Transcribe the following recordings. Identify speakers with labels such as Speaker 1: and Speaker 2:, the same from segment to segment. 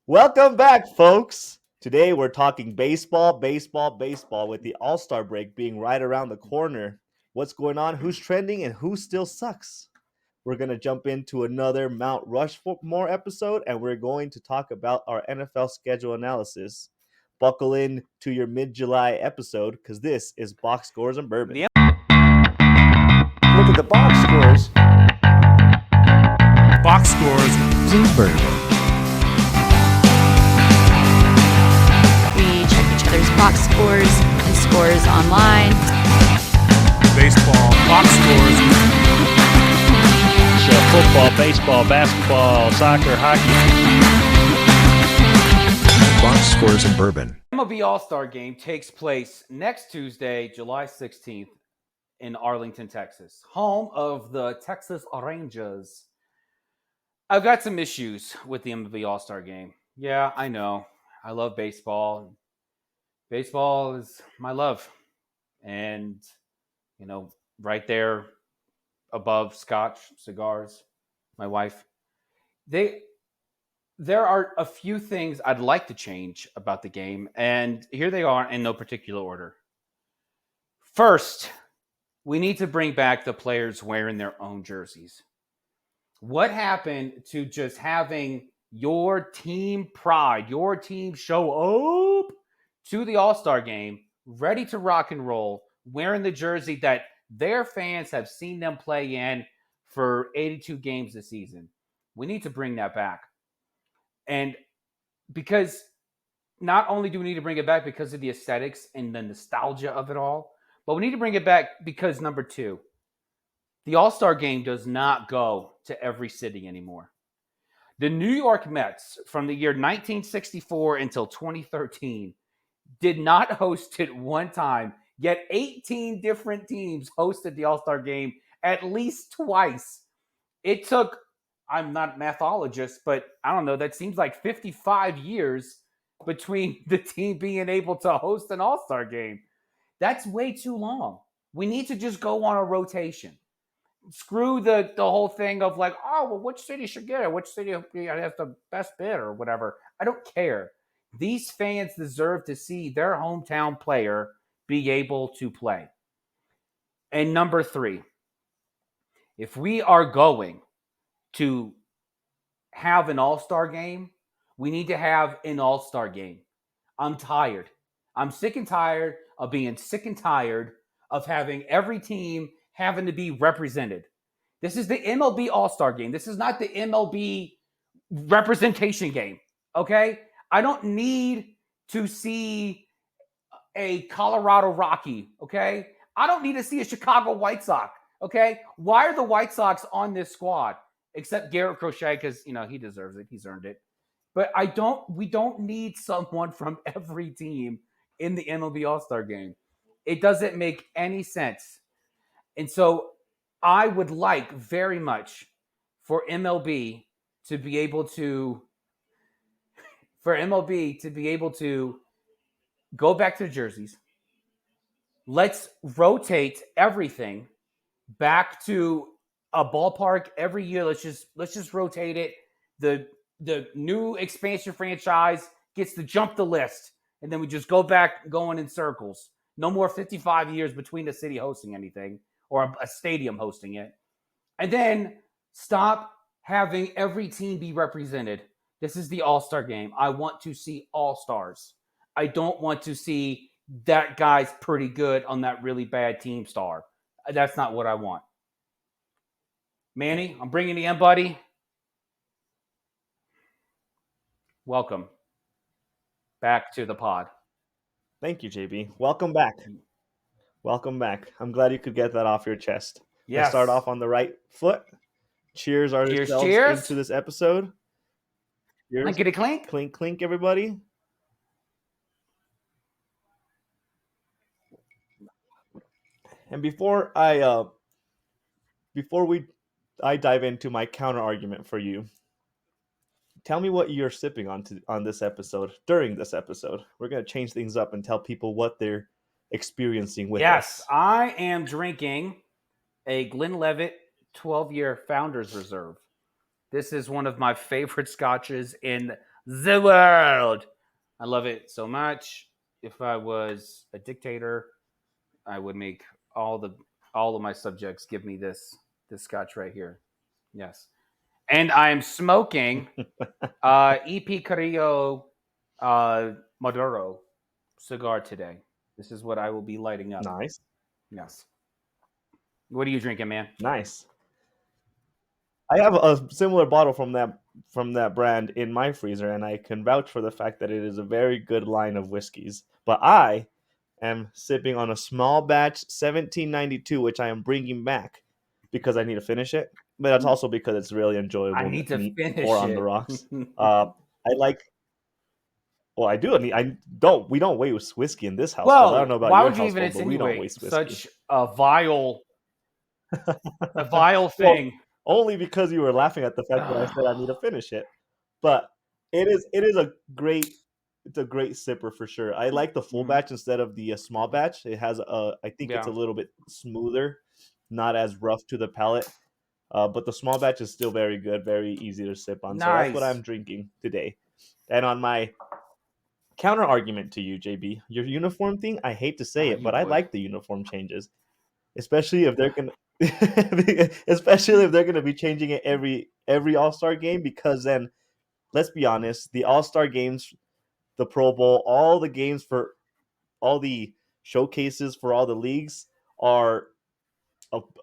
Speaker 1: Welcome back, folks. Today we're talking baseball with the All-Star break being right around the corner. What's going on? Who's trending and who still sucks? We're going to jump into another Mount Rushmore episode and we're going to talk about our NFL schedule analysis. Buckle in to your mid-July episode because this is Box Scores and Bourbon.
Speaker 2: Look at the box scores.
Speaker 3: Box Scores
Speaker 2: and Bourbon.
Speaker 4: We check each other's box scores and scores online.
Speaker 3: Baseball Box Scores.
Speaker 5: So football, baseball, basketball, soccer, hockey.
Speaker 2: Box Scores and Bourbon.
Speaker 6: MLB All-Star Game takes place next Tuesday, July 16th in Arlington, Texas, home of the Texas Rangers. I've got some issues with the MLB All-Star Game. Yeah, I know. I love baseball. Baseball is my love. And, right there above scotch, cigars, my wife. There are a few things I'd like to change about the game, and here they are in no particular order. First, we need to bring back the players wearing their own jerseys. What happened to just having your team pride, your team show up to the All-Star game, ready to rock and roll, wearing the jersey that their fans have seen them play in for 82 games this season? We need to bring that back. And because not only do we need to bring it back because of the aesthetics and the nostalgia of it all, but we need to bring it back because, number two, the All-Star Game does not go to every city anymore. The New York Mets from the year 1964 until 2013 did not host it one time, yet 18 different teams hosted the All-Star Game at least twice. It took, I'm not a mathologist, but I don't know, that seems like 55 years between the team being able to host an All-Star Game. That's way too long. We need to just go on a rotation. Screw the whole thing of like, oh, well, which city should get it? Which city has the best bid or whatever? I don't care. These fans deserve to see their hometown player be able to play. And number three, if we are going to have an All-Star game, we need to have an All-Star game. I'm tired. I'm sick and tired of being sick and tired of having every team having to be represented. This is the MLB All-Star Game. This is not the MLB representation game, okay? I don't need to see a Colorado Rocky, okay? I don't need to see a Chicago White Sox, okay? Why are the White Sox on this squad? Except Garrett Crochet, because, he deserves it. He's earned it. But we don't need someone from every team in the MLB All-Star Game. It doesn't make any sense. And so I would like very much for MLB to be able to go back to the jerseys. Let's rotate everything back to a ballpark every year. Let's just rotate it. The new expansion franchise gets to jump the list, and then we just go back going in circles. No more 55 years between the city hosting anything or a stadium hosting it. And then stop having every team be represented. This is the All-Star Game. I want to see all-stars. I don't want to see that guy's pretty good on that really bad team star. That's not what I want. Manny, I'm bringing you in, buddy. Welcome back to the pod.
Speaker 1: Thank you, JB. Welcome back. Welcome back. I'm glad you could get that off your chest.
Speaker 6: Yes.
Speaker 1: Let's start off on the right foot. Cheers ourselves into this episode. Cheers.
Speaker 6: Clinkety clink.
Speaker 1: Clink, clink, everybody. And before I dive into my counter argument for you, tell me what you're sipping on this episode. During this episode, we're gonna change things up and tell people what they're experiencing with us.
Speaker 6: Yes, I am drinking a Glenlivet 12-year Founders Reserve. This is one of my favorite scotches in the world. I love it so much. If I was a dictator, I would make all of my subjects give me this scotch right here. Yes, and I am smoking EP Carrillo Maduro cigar today. This is what I will be lighting up.
Speaker 1: Nice.
Speaker 6: Yes. What are you drinking, man?
Speaker 1: Nice. I have a similar bottle from that brand in my freezer, and I can vouch for the fact that it is a very good line of whiskeys. But I am sipping on a small batch 1792, which I am bringing back because I need to finish it. But that's also because it's really
Speaker 6: I
Speaker 1: enjoyable
Speaker 6: need to
Speaker 1: neat
Speaker 6: finish
Speaker 1: or on the
Speaker 6: it.
Speaker 1: rocks. I like. Well, I do. I don't. We don't waste whiskey in this household. I don't know
Speaker 6: Well,
Speaker 1: about
Speaker 6: why
Speaker 1: your
Speaker 6: would you even
Speaker 1: household, but we don't
Speaker 6: insinuate
Speaker 1: waste whiskey.
Speaker 6: such a vile
Speaker 1: Well,
Speaker 6: thing?
Speaker 1: only because you were laughing at the fact that I said I need to finish it. But it is a great it's a great sipper for sure. I like the full batch instead of the small batch. It has I think it's
Speaker 6: Yeah.
Speaker 1: a little bit smoother, not as rough to the palate. But the small batch is still very good, very easy to sip on. So that's what
Speaker 6: Nice.
Speaker 1: I'm drinking today. And on my counter argument to you, JB, your uniform thing, I hate to say
Speaker 6: Oh,
Speaker 1: it,
Speaker 6: you
Speaker 1: but I
Speaker 6: would.
Speaker 1: like the uniform changes, especially if they're gonna, especially if they're gonna be changing it every All Star game. Because then, let's be honest, the All Star games, the Pro Bowl, all the games for all the showcases for all the leagues are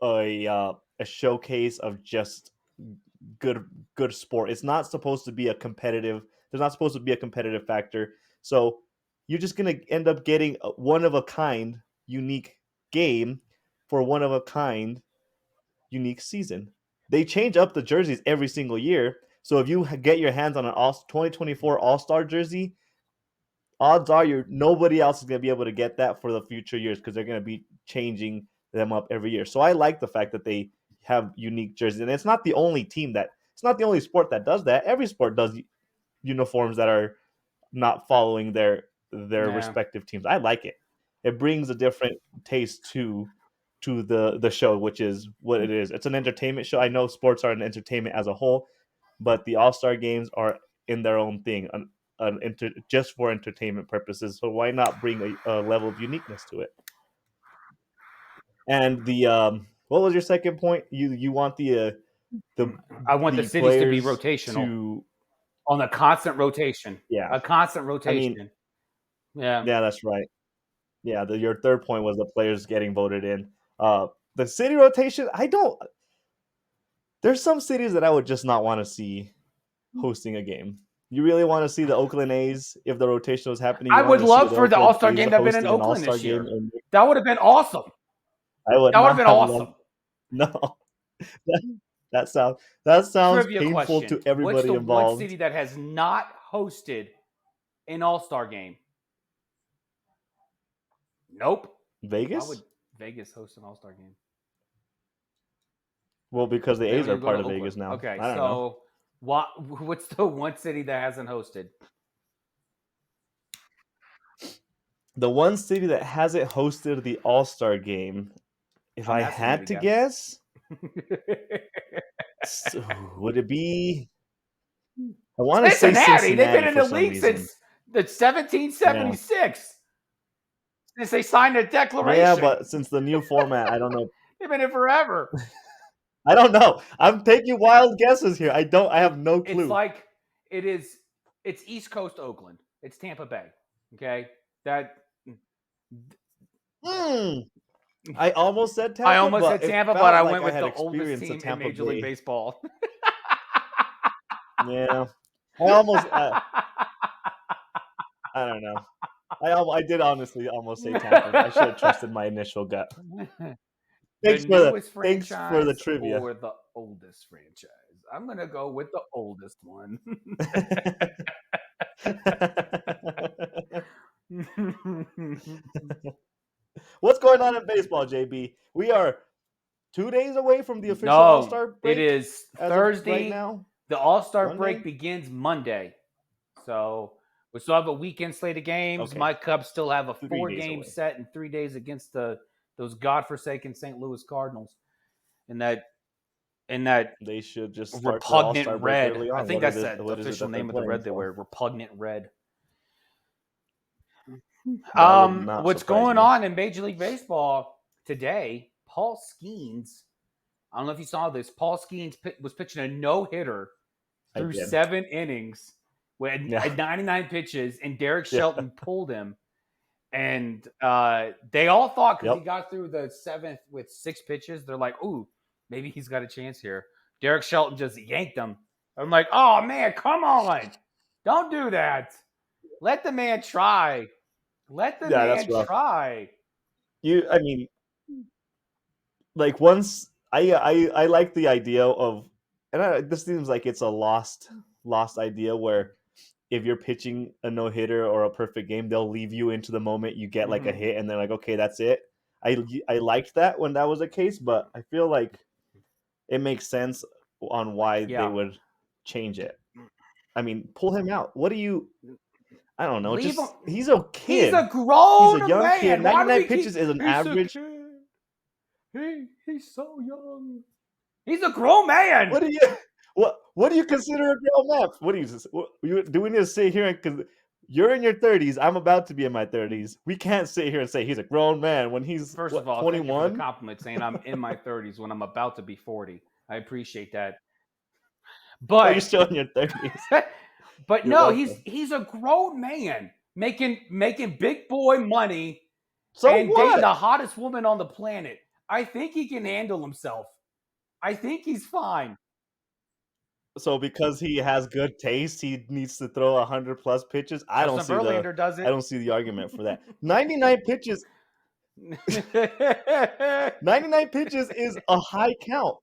Speaker 1: a showcase of just good good sport. It's not supposed to be a competitive. There's not supposed to be a competitive factor. So you're just gonna end up getting a one of a kind, unique game for one of a kind, unique season. They change up the jerseys every single year. So if you get your hands on an 2024 All Star jersey, odds are nobody else is going to be able to get that for the future years because they're going to be changing them up every year. So I like the fact that they have unique jerseys, and it's not the only it's not the only sport that does that. Every sport does uniforms that are not following their
Speaker 6: Yeah.
Speaker 1: respective teams. I like it. It brings a different taste to the show, which is what it is. It's an entertainment show. I know sports are an entertainment as a whole, but the All Star games are in their own thing, just for entertainment purposes. So why not bring a level of uniqueness to it? And the what was your second point? You want the
Speaker 6: I want the
Speaker 1: the
Speaker 6: cities to be
Speaker 1: players
Speaker 6: rotational
Speaker 1: to
Speaker 6: on a constant rotation.
Speaker 1: yeah.
Speaker 6: A constant
Speaker 1: I mean,
Speaker 6: rotation. Yeah.
Speaker 1: yeah, that's right. Yeah, your third point was the players getting voted in. The city rotation, I don't. There's some cities that I would just not want to see hosting a game. You really want to see the Oakland A's if the rotation was happening?
Speaker 6: I
Speaker 1: You want
Speaker 6: would
Speaker 1: to see
Speaker 6: love
Speaker 1: the
Speaker 6: for the
Speaker 1: Oakland
Speaker 6: All-Star
Speaker 1: A's
Speaker 6: game to have been in
Speaker 1: hosting an All
Speaker 6: Oakland
Speaker 1: Star
Speaker 6: this
Speaker 1: game?
Speaker 6: year.
Speaker 1: And
Speaker 6: That would have been awesome.
Speaker 1: I would
Speaker 6: That would have
Speaker 1: not
Speaker 6: been
Speaker 1: have
Speaker 6: awesome.
Speaker 1: no. That sounds
Speaker 6: Trivia
Speaker 1: painful
Speaker 6: question.
Speaker 1: to
Speaker 6: What's
Speaker 1: everybody
Speaker 6: the one
Speaker 1: involved.
Speaker 6: city that has not hosted an All-Star game? Nope. Why
Speaker 1: Vegas?
Speaker 6: would Vegas host an All-Star game?
Speaker 1: Well, because the
Speaker 6: They
Speaker 1: A's
Speaker 6: don't
Speaker 1: are
Speaker 6: even go to
Speaker 1: part of
Speaker 6: Oakland.
Speaker 1: Vegas now.
Speaker 6: Okay,
Speaker 1: I don't know.
Speaker 6: so what's the one city that hasn't hosted?
Speaker 1: The one city that hasn't hosted the All Star game, if
Speaker 6: I'm
Speaker 1: I
Speaker 6: asking you
Speaker 1: had to guess, would it be? I want to say
Speaker 6: Cincinnati. They've been
Speaker 1: Cincinnati
Speaker 6: in
Speaker 1: for
Speaker 6: the
Speaker 1: some
Speaker 6: league
Speaker 1: reason.
Speaker 6: since the 1776. Since they signed the Declaration.
Speaker 1: Yeah, but since the new format, I don't know.
Speaker 6: They've been in forever.
Speaker 1: I don't know. I'm taking wild guesses here. I have no
Speaker 6: It's
Speaker 1: clue.
Speaker 6: like it's East Coast Oakland. It's Tampa Bay. Okay, that
Speaker 1: I almost said Tampa.
Speaker 6: I almost said
Speaker 1: it
Speaker 6: Tampa, but
Speaker 1: felt
Speaker 6: I
Speaker 1: like
Speaker 6: went with
Speaker 1: had
Speaker 6: the oldest
Speaker 1: experience
Speaker 6: team
Speaker 1: at
Speaker 6: in
Speaker 1: Tampa
Speaker 6: Major League
Speaker 1: Bay.
Speaker 6: Baseball.
Speaker 1: Yeah, I almost. I don't know. I did honestly almost say Tampa. I should have trusted my initial gut.
Speaker 6: The newest
Speaker 1: Thanks for the
Speaker 6: franchise
Speaker 1: trivia.
Speaker 6: or the oldest franchise? I'm gonna go with the oldest one.
Speaker 1: What's going on in baseball, JB? We are 2 days away from the official
Speaker 6: No,
Speaker 1: All-Star break.
Speaker 6: it is
Speaker 1: as of
Speaker 6: Thursday.
Speaker 1: right now.
Speaker 6: The All-Star
Speaker 1: Monday?
Speaker 6: break begins Monday. So we still have a weekend slate of games.
Speaker 1: Okay.
Speaker 6: My Cubs still have a
Speaker 1: 3 days
Speaker 6: 4-game
Speaker 1: away.
Speaker 6: set in 3 days against those godforsaken St. Louis Cardinals. And in that
Speaker 1: They should just start the
Speaker 6: repugnant
Speaker 1: All-Star break
Speaker 6: red.
Speaker 1: early
Speaker 6: I
Speaker 1: on.
Speaker 6: think
Speaker 1: What is
Speaker 6: that's
Speaker 1: it?
Speaker 6: the
Speaker 1: What is it
Speaker 6: official
Speaker 1: that they're
Speaker 6: name of the
Speaker 1: playing
Speaker 6: red they
Speaker 1: for?
Speaker 6: wear. Repugnant red.
Speaker 1: That would not
Speaker 6: What's
Speaker 1: surprise
Speaker 6: going
Speaker 1: me.
Speaker 6: on in Major League Baseball today? Paul Skeens. I don't know if you saw this. Paul Skeens was pitching a no-hitter
Speaker 1: I
Speaker 6: through
Speaker 1: did.
Speaker 6: 7 innings with
Speaker 1: Yeah.
Speaker 6: 99 pitches, and Derek
Speaker 1: Yeah.
Speaker 6: Shelton pulled him. And they all thought because he
Speaker 1: Yep.
Speaker 6: got through the 7th with 6 pitches, they're like, ooh, maybe he's got a chance here. Derek Shelton just yanked him. I'm like, oh, man, come on. Don't do that. Let the man try. Let the
Speaker 1: Yeah, that's
Speaker 6: man
Speaker 1: rough.
Speaker 6: try.
Speaker 1: I mean, like once I like the idea of, and this seems like it's a lost idea where if you're pitching a no hitter or a perfect game, they'll leave you into the moment you get like a
Speaker 6: Mhm.
Speaker 1: hit, and they're like, okay, that's it. I liked that when that was the case, but I feel like it makes sense on why they
Speaker 6: Yeah.
Speaker 1: would change it. I mean, pull him out. What do you? I don't know.
Speaker 6: Leave
Speaker 1: Just
Speaker 6: him.
Speaker 1: he's a kid.
Speaker 6: He's a grown
Speaker 1: He's a young
Speaker 6: man.
Speaker 1: kid.
Speaker 6: Why do
Speaker 1: 99
Speaker 6: we
Speaker 1: pitches is an
Speaker 6: he's
Speaker 1: average.
Speaker 6: a kid. He's so young. He's a grown man.
Speaker 1: What do you? What do you consider a grown man? What do you do? We need to sit here because you're in your 30s. I'm about to be in my 30s. We can't sit here and say he's a grown man when he's
Speaker 6: First of all,
Speaker 1: 21.
Speaker 6: thank you for the compliment saying I'm in my 30s when I'm about to be 40. I appreciate that.
Speaker 1: Oh, you're
Speaker 6: But
Speaker 1: still in your 30s.
Speaker 6: but
Speaker 1: You're
Speaker 6: no,
Speaker 1: welcome.
Speaker 6: he's a grown man making big boy money
Speaker 1: So
Speaker 6: and dating
Speaker 1: what?
Speaker 6: the hottest woman on the planet. I think he can handle himself. I think he's fine.
Speaker 1: So because he has good taste, he needs to throw 100+ pitches. I don't
Speaker 6: Justin
Speaker 1: see the
Speaker 6: Verlander does it.
Speaker 1: I don't see the argument for that. 99 pitches. 99 pitches is a high count.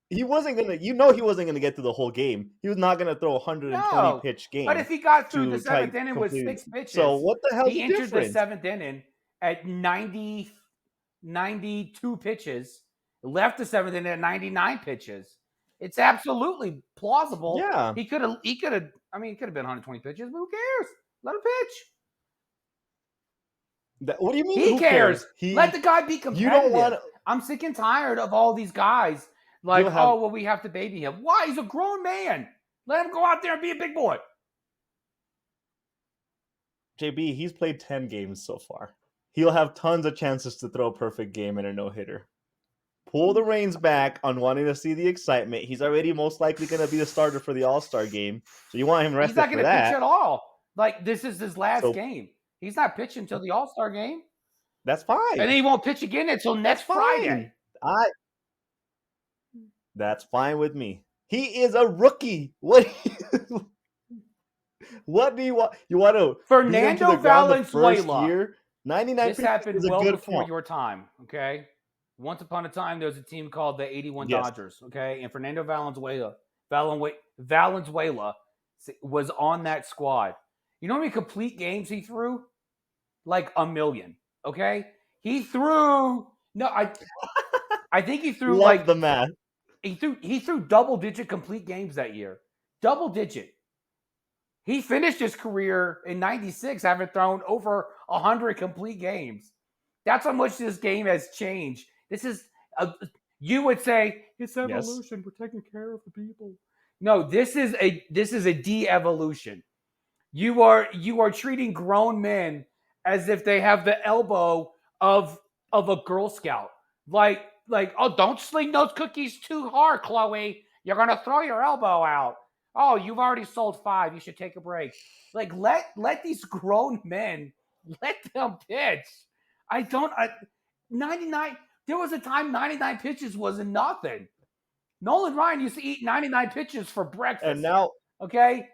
Speaker 1: He wasn't gonna. He wasn't gonna get through the whole game. He was not gonna throw a 120
Speaker 6: No,
Speaker 1: pitch game.
Speaker 6: but if he got through the
Speaker 1: to try
Speaker 6: 7th inning with
Speaker 1: complete.
Speaker 6: 6 pitches,
Speaker 1: So what the hell's
Speaker 6: he
Speaker 1: the
Speaker 6: entered the
Speaker 1: difference?
Speaker 6: 7th inning at 92 pitches, left the 7th inning at 99 pitches. It's absolutely plausible.
Speaker 1: Yeah.
Speaker 6: He could have. I mean, it could have been 120 pitches, but who cares? Let him pitch.
Speaker 1: What do you mean?
Speaker 6: He
Speaker 1: who
Speaker 6: cares.
Speaker 1: He,
Speaker 6: Let the guy be competitive.
Speaker 1: you don't want.
Speaker 6: I'm sick and tired of all these guys like,
Speaker 1: You'll have-
Speaker 6: oh, well, we have to baby him. Why? He's a grown man. Let him go out there and be a big boy.
Speaker 1: JB, he's played 10 games so far. He'll have tons of chances to throw a perfect game and a no-hitter. Pull the reins back on wanting to see the excitement. He's already most likely going to be the starter for the All-Star game. So you want him rested
Speaker 6: He's not
Speaker 1: for
Speaker 6: going to
Speaker 1: that.
Speaker 6: pitch at all. Like, this is his last
Speaker 1: So-
Speaker 6: game. He's not pitching until the All-Star game.
Speaker 1: That's fine.
Speaker 6: And then he won't pitch again until next Friday.
Speaker 1: That's fine with me. He is a rookie. What do you want? You want to
Speaker 6: Fernando
Speaker 1: beat him to the ground the first
Speaker 6: Valenzuela.
Speaker 1: year? 99
Speaker 6: This
Speaker 1: pitches
Speaker 6: happened
Speaker 1: is a
Speaker 6: well
Speaker 1: good
Speaker 6: before
Speaker 1: count.
Speaker 6: your time, okay? Once upon a time, there was a team called the 81
Speaker 1: Yes.
Speaker 6: Dodgers, okay? And Fernando Valenzuela was on that squad. You know how many complete games he threw? Like 1 million, okay? He threw I think he threw
Speaker 1: Love
Speaker 6: like
Speaker 1: the math.
Speaker 6: he threw double-digit complete games that year. Double-digit. He finished his career in 96 having thrown over 100 complete games. That's how much this game has changed. This is you would say it's evolution. We're taking care of the people. No, this is a de-evolution. You are treating grown men as if they have the elbow of a Girl Scout. Like, oh, don't sling those cookies too hard, Chloe. You're gonna throw your elbow out. Oh, you've already sold 5. You should take a break. Like, let these grown men, let them pitch. 99. There was a time 99 pitches wasn't nothing. Nolan Ryan used to eat 99 pitches for breakfast.
Speaker 1: And now,
Speaker 6: okay.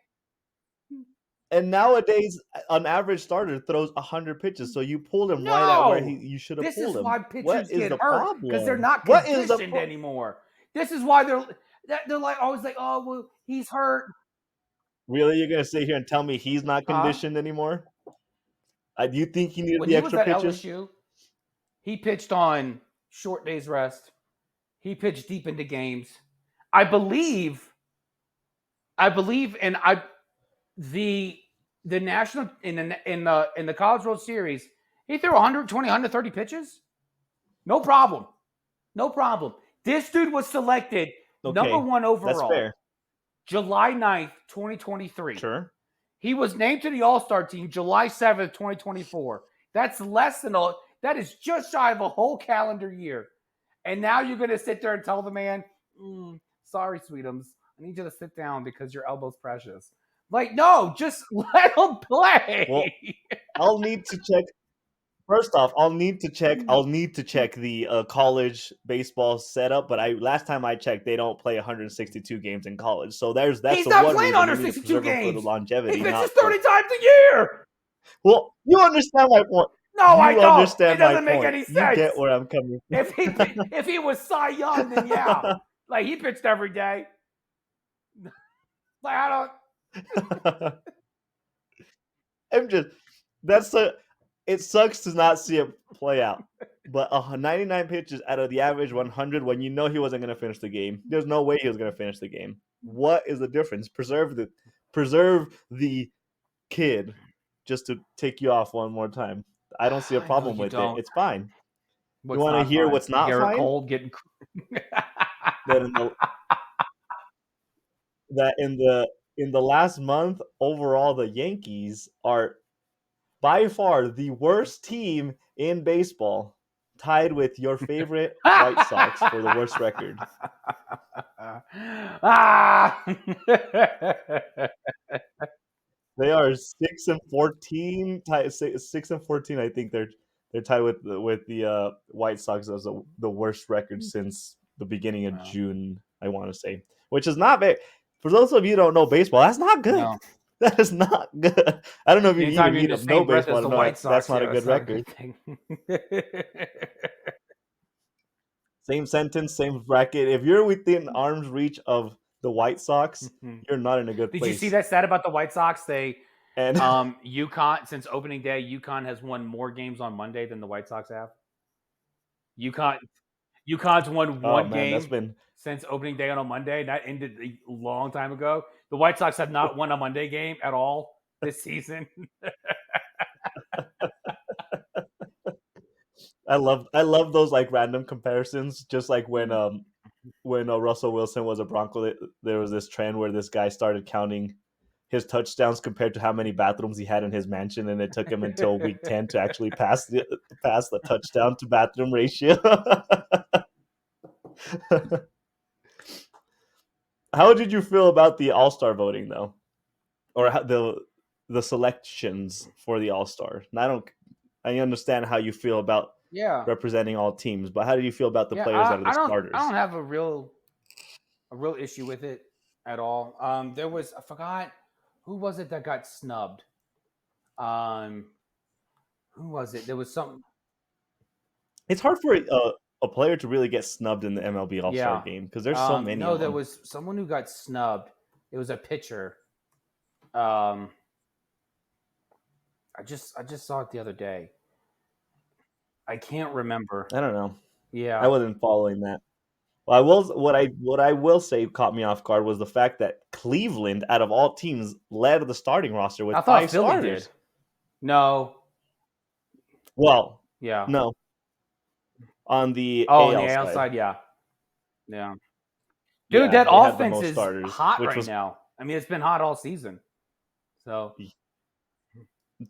Speaker 1: and nowadays, an average starter throws 100 pitches. So you pulled him right at where you should have
Speaker 6: This
Speaker 1: pulled
Speaker 6: is
Speaker 1: him.
Speaker 6: why
Speaker 1: What
Speaker 6: pitchers
Speaker 1: is
Speaker 6: get
Speaker 1: the
Speaker 6: hurt
Speaker 1: problem?
Speaker 6: because they're not
Speaker 1: What is the
Speaker 6: conditioned anymore. This is why they're like always like, oh well, he's hurt.
Speaker 1: Really, you're gonna sit here and tell me he's not conditioned anymore? Do you think he needed
Speaker 6: When
Speaker 1: the
Speaker 6: he was
Speaker 1: extra
Speaker 6: at
Speaker 1: pitches?
Speaker 6: LSU, he pitched on short days rest. He pitched deep into games. I believe, and the national in the College World Series, he threw 120, 130 pitches. No problem. This dude was selected Number
Speaker 1: Okay,
Speaker 6: one
Speaker 1: that's
Speaker 6: overall.
Speaker 1: fair.
Speaker 6: July 9th, 2023.
Speaker 1: Sure.
Speaker 6: He was named to the All-Star team July 7th, 2024. That's less than that is just shy of a whole calendar year. And now you're going to sit there and tell the man, sorry, Sweetums, I need you to sit down because your elbow's precious. Like, no, just let him play.
Speaker 1: Well, I'll need to check. First off, I'll need to check the college baseball setup. But last time I checked, they don't play 162 games in college. So that's
Speaker 6: He's
Speaker 1: the
Speaker 6: not
Speaker 1: one
Speaker 6: playing
Speaker 1: reason you need to
Speaker 6: 162
Speaker 1: preserve him for the
Speaker 6: games.
Speaker 1: longevity.
Speaker 6: He pitches
Speaker 1: Not
Speaker 6: 30 times a year.
Speaker 1: well, you understand my point.
Speaker 6: No,
Speaker 1: you
Speaker 6: I don't.
Speaker 1: understand
Speaker 6: It doesn't
Speaker 1: my
Speaker 6: make
Speaker 1: point.
Speaker 6: any
Speaker 1: You
Speaker 6: sense.
Speaker 1: get where I'm coming from.
Speaker 6: If he was Cy Young, then yeah. Like, he pitched every day. Like, I don't.
Speaker 1: I'm just it sucks to not see it play out. But 99 pitches out of the average 100 when you know he wasn't going to finish the game. There's no way he was going to finish the game. What is the difference? Preserve the kid just to take you off one more time. I don't see a problem with it. It's fine. You want to hear what's not
Speaker 6: Garrett
Speaker 1: fine?
Speaker 6: Cole getting
Speaker 1: that in the last month overall the Yankees are by far the worst team in baseball, tied with your favorite White Sox for the worst record. They are 6-14. 6-14. I think they're tied with the White Sox as the worst record since the beginning of June. I want to say, which is not bad. For those of you who don't know baseball, that's not good.
Speaker 6: No.
Speaker 1: That is not good. I don't know if you
Speaker 6: Anytime
Speaker 1: even
Speaker 6: you're
Speaker 1: need
Speaker 6: in
Speaker 1: to
Speaker 6: the
Speaker 1: know
Speaker 6: same breath
Speaker 1: baseball
Speaker 6: as
Speaker 1: to
Speaker 6: the
Speaker 1: know
Speaker 6: White Sox,
Speaker 1: that's not a good record.
Speaker 6: thing.
Speaker 1: Same sentence, same bracket. If you're within arm's reach of the White Sox, you're not in a good place.
Speaker 6: Did you see that stat about the White Sox? They
Speaker 1: And
Speaker 6: UConn, since opening day, UConn has won more games on Monday than the White Sox have. UConn's won one game since opening day on a Monday. That ended a long time ago. The White Sox have not won a Monday game at all this season.
Speaker 1: I love those like random comparisons. Just like when Russell Wilson was a Bronco, there was this trend where this guy started counting his touchdowns compared to how many bathrooms he had in his mansion, and it took him until week 10 to actually pass the touchdown to bathroom ratio. How did you feel about the All-Star voting though, or the selections for the All-Star? And I understand how you feel about representing all teams, but how did you feel about the players that are the starters?
Speaker 6: I don't have a real issue with it at all. There was, I forgot who was it that got snubbed. Who was it? There was something.
Speaker 1: It's hard for a player to really get snubbed in the MLB All-Star game because there's so many.
Speaker 6: No, there was someone who got snubbed. It was a pitcher. I just saw it the other day. I can't remember.
Speaker 1: I don't know.
Speaker 6: Yeah,
Speaker 1: I wasn't following that. Well, what I will say caught me off guard was the fact that Cleveland, out of all teams, led the starting roster with 5
Speaker 6: Philly
Speaker 1: starters.
Speaker 6: Did. No.
Speaker 1: Well,
Speaker 6: yeah.
Speaker 1: No. On the
Speaker 6: AL side, yeah. Dude,
Speaker 1: yeah,
Speaker 6: that offense is
Speaker 1: starters,
Speaker 6: hot right now. I mean, it's been hot all season. So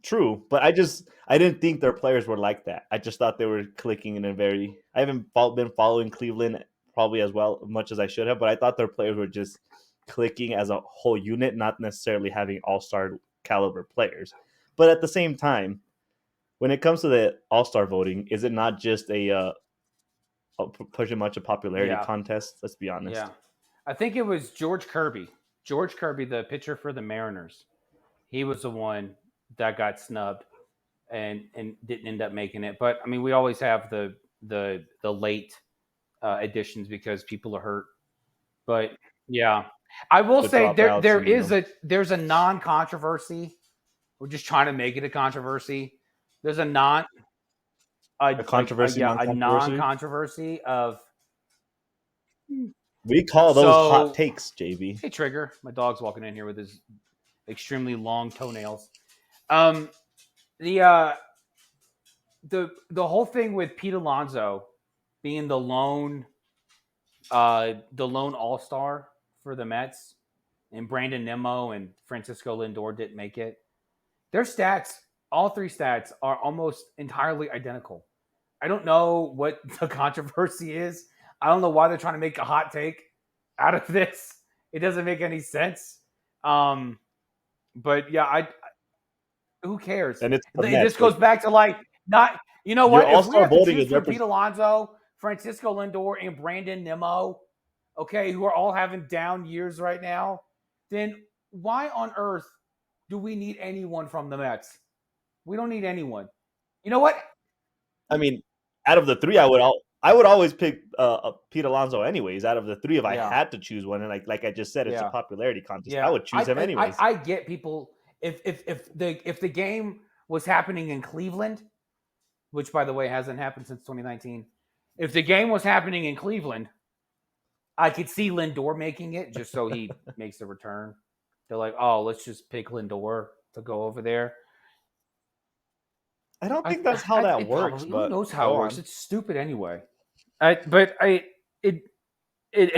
Speaker 1: true, but I didn't think their players were like that. I just thought they were clicking in a very. I haven't been following Cleveland probably as much as I should have, but I thought their players were just clicking as a whole unit, not necessarily having all-star caliber players. But at the same time, when it comes to the all-star voting, is it not just pretty much a popularity contest? Let's be honest.
Speaker 6: Yeah, I think it was George Kirby. George Kirby, the pitcher for the Mariners. He was the one that got snubbed and didn't end up making it. But I mean, we always have the late additions because people are hurt. But yeah, I will say there's a non-controversy. We're just trying to make it a controversy. There's a non-controversy of.
Speaker 1: We call those hot takes, JB.
Speaker 6: Hey, Trigger. My dog's walking in here with his extremely long toenails. The whole thing with Pete Alonso being the lone the lone all-star for the Mets, and Brandon Nimmo and Francisco Lindor didn't make it. Their stats, all three stats, are almost entirely identical. I don't know what the controversy is. I don't know why they're trying to make a hot take out of this. It doesn't make any sense. But yeah, who cares?
Speaker 1: And it's the
Speaker 6: This
Speaker 1: Mets.
Speaker 6: goes back to like not. You know
Speaker 1: Your
Speaker 6: what? If we
Speaker 1: all-star
Speaker 6: have to
Speaker 1: voting
Speaker 6: choose
Speaker 1: is
Speaker 6: from Pete Alonso, Francisco Lindor, and Brandon Nimmo, okay, who are all having down years right now, then why on earth do we need anyone from the Mets? We don't need anyone. You know what?
Speaker 1: I mean, out of the three, I would always pick Pete Alonso anyways. Out of the three, if I
Speaker 6: Yeah.
Speaker 1: had to choose one, and like I just said, it's a
Speaker 6: Yeah.
Speaker 1: popularity contest.
Speaker 6: Yeah,
Speaker 1: I would choose him anyways.
Speaker 6: I get people if the game was happening in Cleveland, which by the way hasn't happened since 2019. If the game was happening in Cleveland, I could see Lindor making it just so he makes the return. They're like, oh, let's just pick Lindor to go over there.
Speaker 1: I don't think that's how that works.
Speaker 6: Probably,
Speaker 1: but
Speaker 6: who knows how it works?
Speaker 1: on.
Speaker 6: It's stupid anyway. It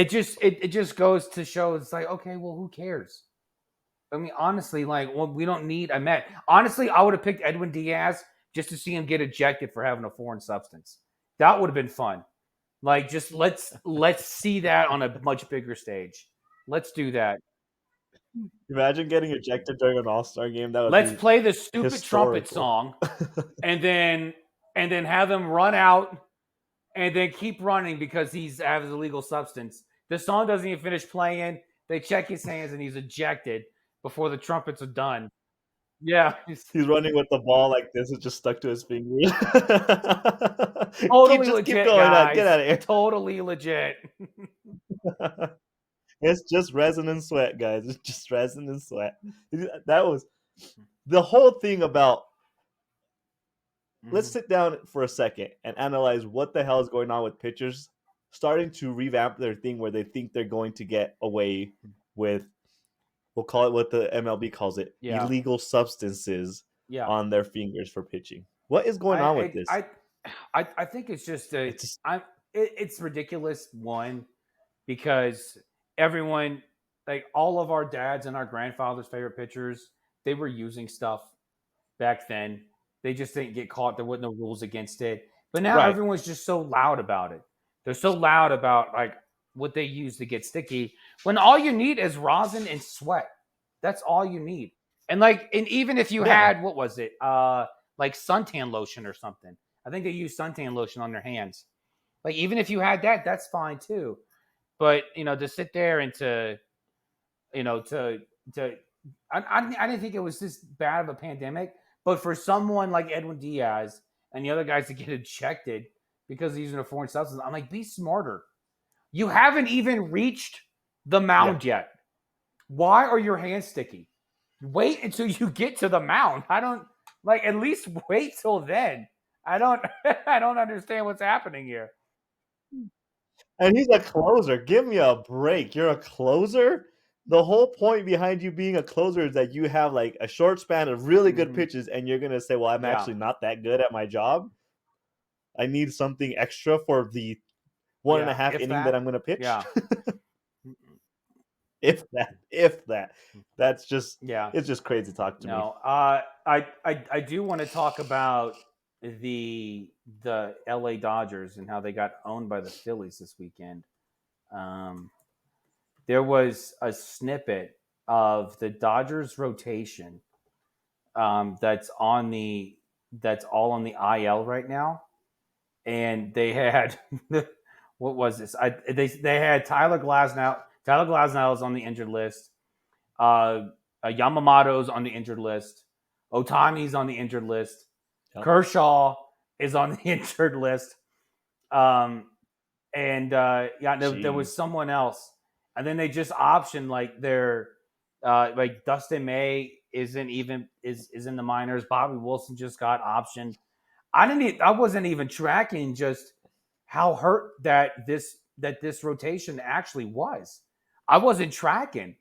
Speaker 6: just goes to show it's like, okay, well, who cares? I mean, honestly, like, well, we don't need a Met. Honestly, I would have picked Edwin Diaz just to see him get ejected for having a foreign substance. That would have been fun. Like, just let's see that on a much bigger stage. Let's do that.
Speaker 1: Imagine getting ejected during an All-Star game. That would
Speaker 6: Let's
Speaker 1: be
Speaker 6: play the stupid trumpet
Speaker 1: historical.
Speaker 6: song, and then have him run out, and then keep running because he's has a illegal substance. The song doesn't even finish playing. They check his hands, and he's ejected before the trumpets are done. Yeah,
Speaker 1: He's running with the ball like this. It's just stuck to his finger.
Speaker 6: totally
Speaker 1: Just
Speaker 6: legit,
Speaker 1: keep going
Speaker 6: guys.
Speaker 1: Get out of here.
Speaker 6: Totally legit.
Speaker 1: It's just resin and sweat, guys. It's just resin and sweat. That was the whole thing about. Let's sit down for a second and analyze what the hell is going on with pitchers starting to revamp their thing where they think they're going to get away with, we'll call it what the MLB calls it, illegal substances on their fingers for pitching. What is going on with this?
Speaker 6: I think it's just it's ridiculous. One, because everyone, like all of our dads and our grandfathers' favorite pitchers, they were using stuff back then. They just didn't get caught. There wasn't no rules against it. But now everyone's just so loud about it. They're so loud about like what they use to get sticky when all you need is rosin and sweat. That's all you need. And even if you had, what was it? Like suntan lotion or something. I think they use suntan lotion on their hands. Like even if you had that, that's fine too. But to sit there and I didn't think it was this bad of a pandemic. But for someone like Edwin Diaz and the other guys to get ejected because he's using a foreign substance, I'm like, be smarter. You haven't even reached the mound yet. Why are your hands sticky? Wait until you get to the mound. I don't at least wait till then. I don't understand what's happening here.
Speaker 1: And he's a closer. Give me a break. You're a closer? The whole point behind you being a closer is that you have like a short span of really good pitches, and you're going to say, well, I'm actually not that good at my job. I need something extra for the 1.5 inning that I'm going to pitch.
Speaker 6: Yeah.
Speaker 1: if that. That's just, it's just crazy talk to me.
Speaker 6: I do want to talk about the LA Dodgers and how they got owned by the Phillies this weekend. There was a snippet of the Dodgers rotation that's all on the IL right now, and they had what was this? They had Tyler Glasnow. Tyler Glasnow is on the injured list. Yamamoto's on the injured list. Otani's on the injured list. Yep. Kershaw is on the injured list. There was someone else. And then they just optioned their Dustin May is in the minors. Bobby Wilson just got optioned. I wasn't even tracking just how hurt that this rotation actually was. I wasn't tracking.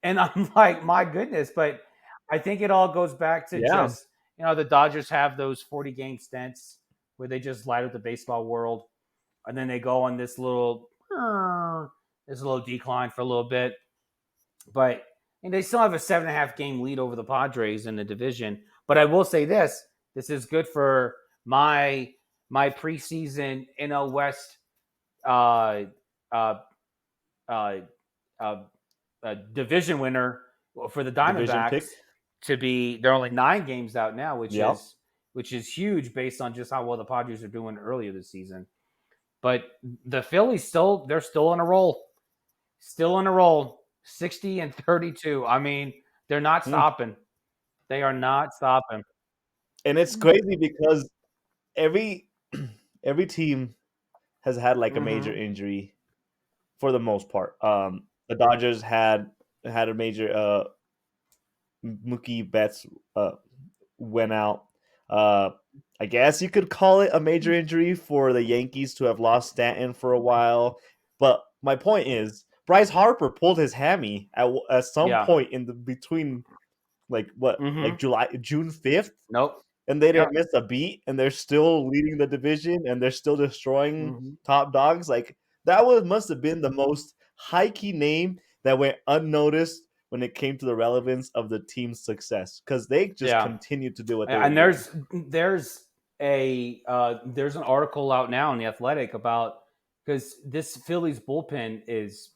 Speaker 6: And I'm like, my goodness, but I think it all goes back to just, the Dodgers have those 40-game stints where they just light up the baseball world. And then they go on this little there's a little decline for a little bit. But and they still have a 7.5 game lead over the Padres in the division. But I will say this: this is good for my preseason NL West uh, uh, uh, uh, division winner for the
Speaker 1: Division
Speaker 6: Diamondbacks
Speaker 1: pick.
Speaker 6: to be. They're only 9 games out now, which
Speaker 1: Yep.
Speaker 6: is huge based on just how well the Padres are doing earlier this season. But the Phillies they're still on a roll. Still on a roll. 60-32. I mean, they're not stopping. They are not stopping.
Speaker 1: And it's crazy because every team has had like a major injury for the most part. The Dodgers had a major Mookie Betts went out. I guess you could call it a major injury for the Yankees to have lost Stanton for a while. But my point is, Bryce Harper pulled his hammy at some point in the between, like what, like June 5th,
Speaker 6: Nope.
Speaker 1: and they didn't miss a beat, and they're still leading the division, and they're still destroying top dogs. Like that must have been the most high key name that went unnoticed when it came to the relevance of the team's success, because they just continued to do what they were
Speaker 6: And
Speaker 1: doing.
Speaker 6: there's an article out now in the Athletic about, because this Phillies bullpen is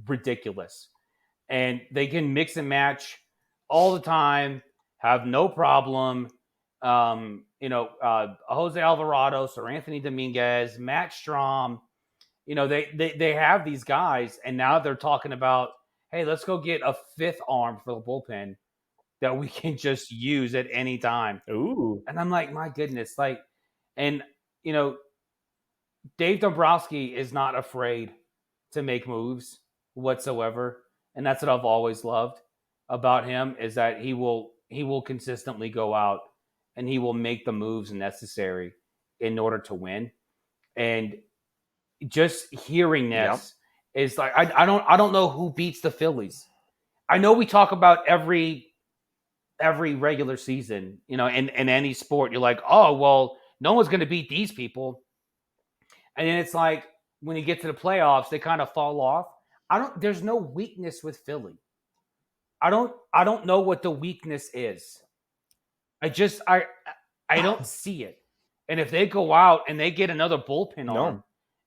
Speaker 6: ridiculous, and they can mix and match all the time, have no problem. Jose Alvarado, Sir Anthony Dominguez, Matt Strom. They have these guys, and now they're talking about, hey, let's go get a 5th arm for the bullpen that we can just use at any time.
Speaker 1: Ooh.
Speaker 6: And I'm like, my goodness, and Dave Dombrowski is not afraid to make moves whatsoever. And that's what I've always loved about him, is that he will consistently go out and he will make the moves necessary in order to win. And just hearing this is like, I don't know who beats the Phillies. I know we talk about every regular season, in any sport, you're like, oh, well, no one's going to beat these people. And then it's like, when you get to the playoffs, they kind of fall off. There's no weakness with Philly. I don't know what the weakness is. I don't see it. And if they go out and they get another bullpen arm,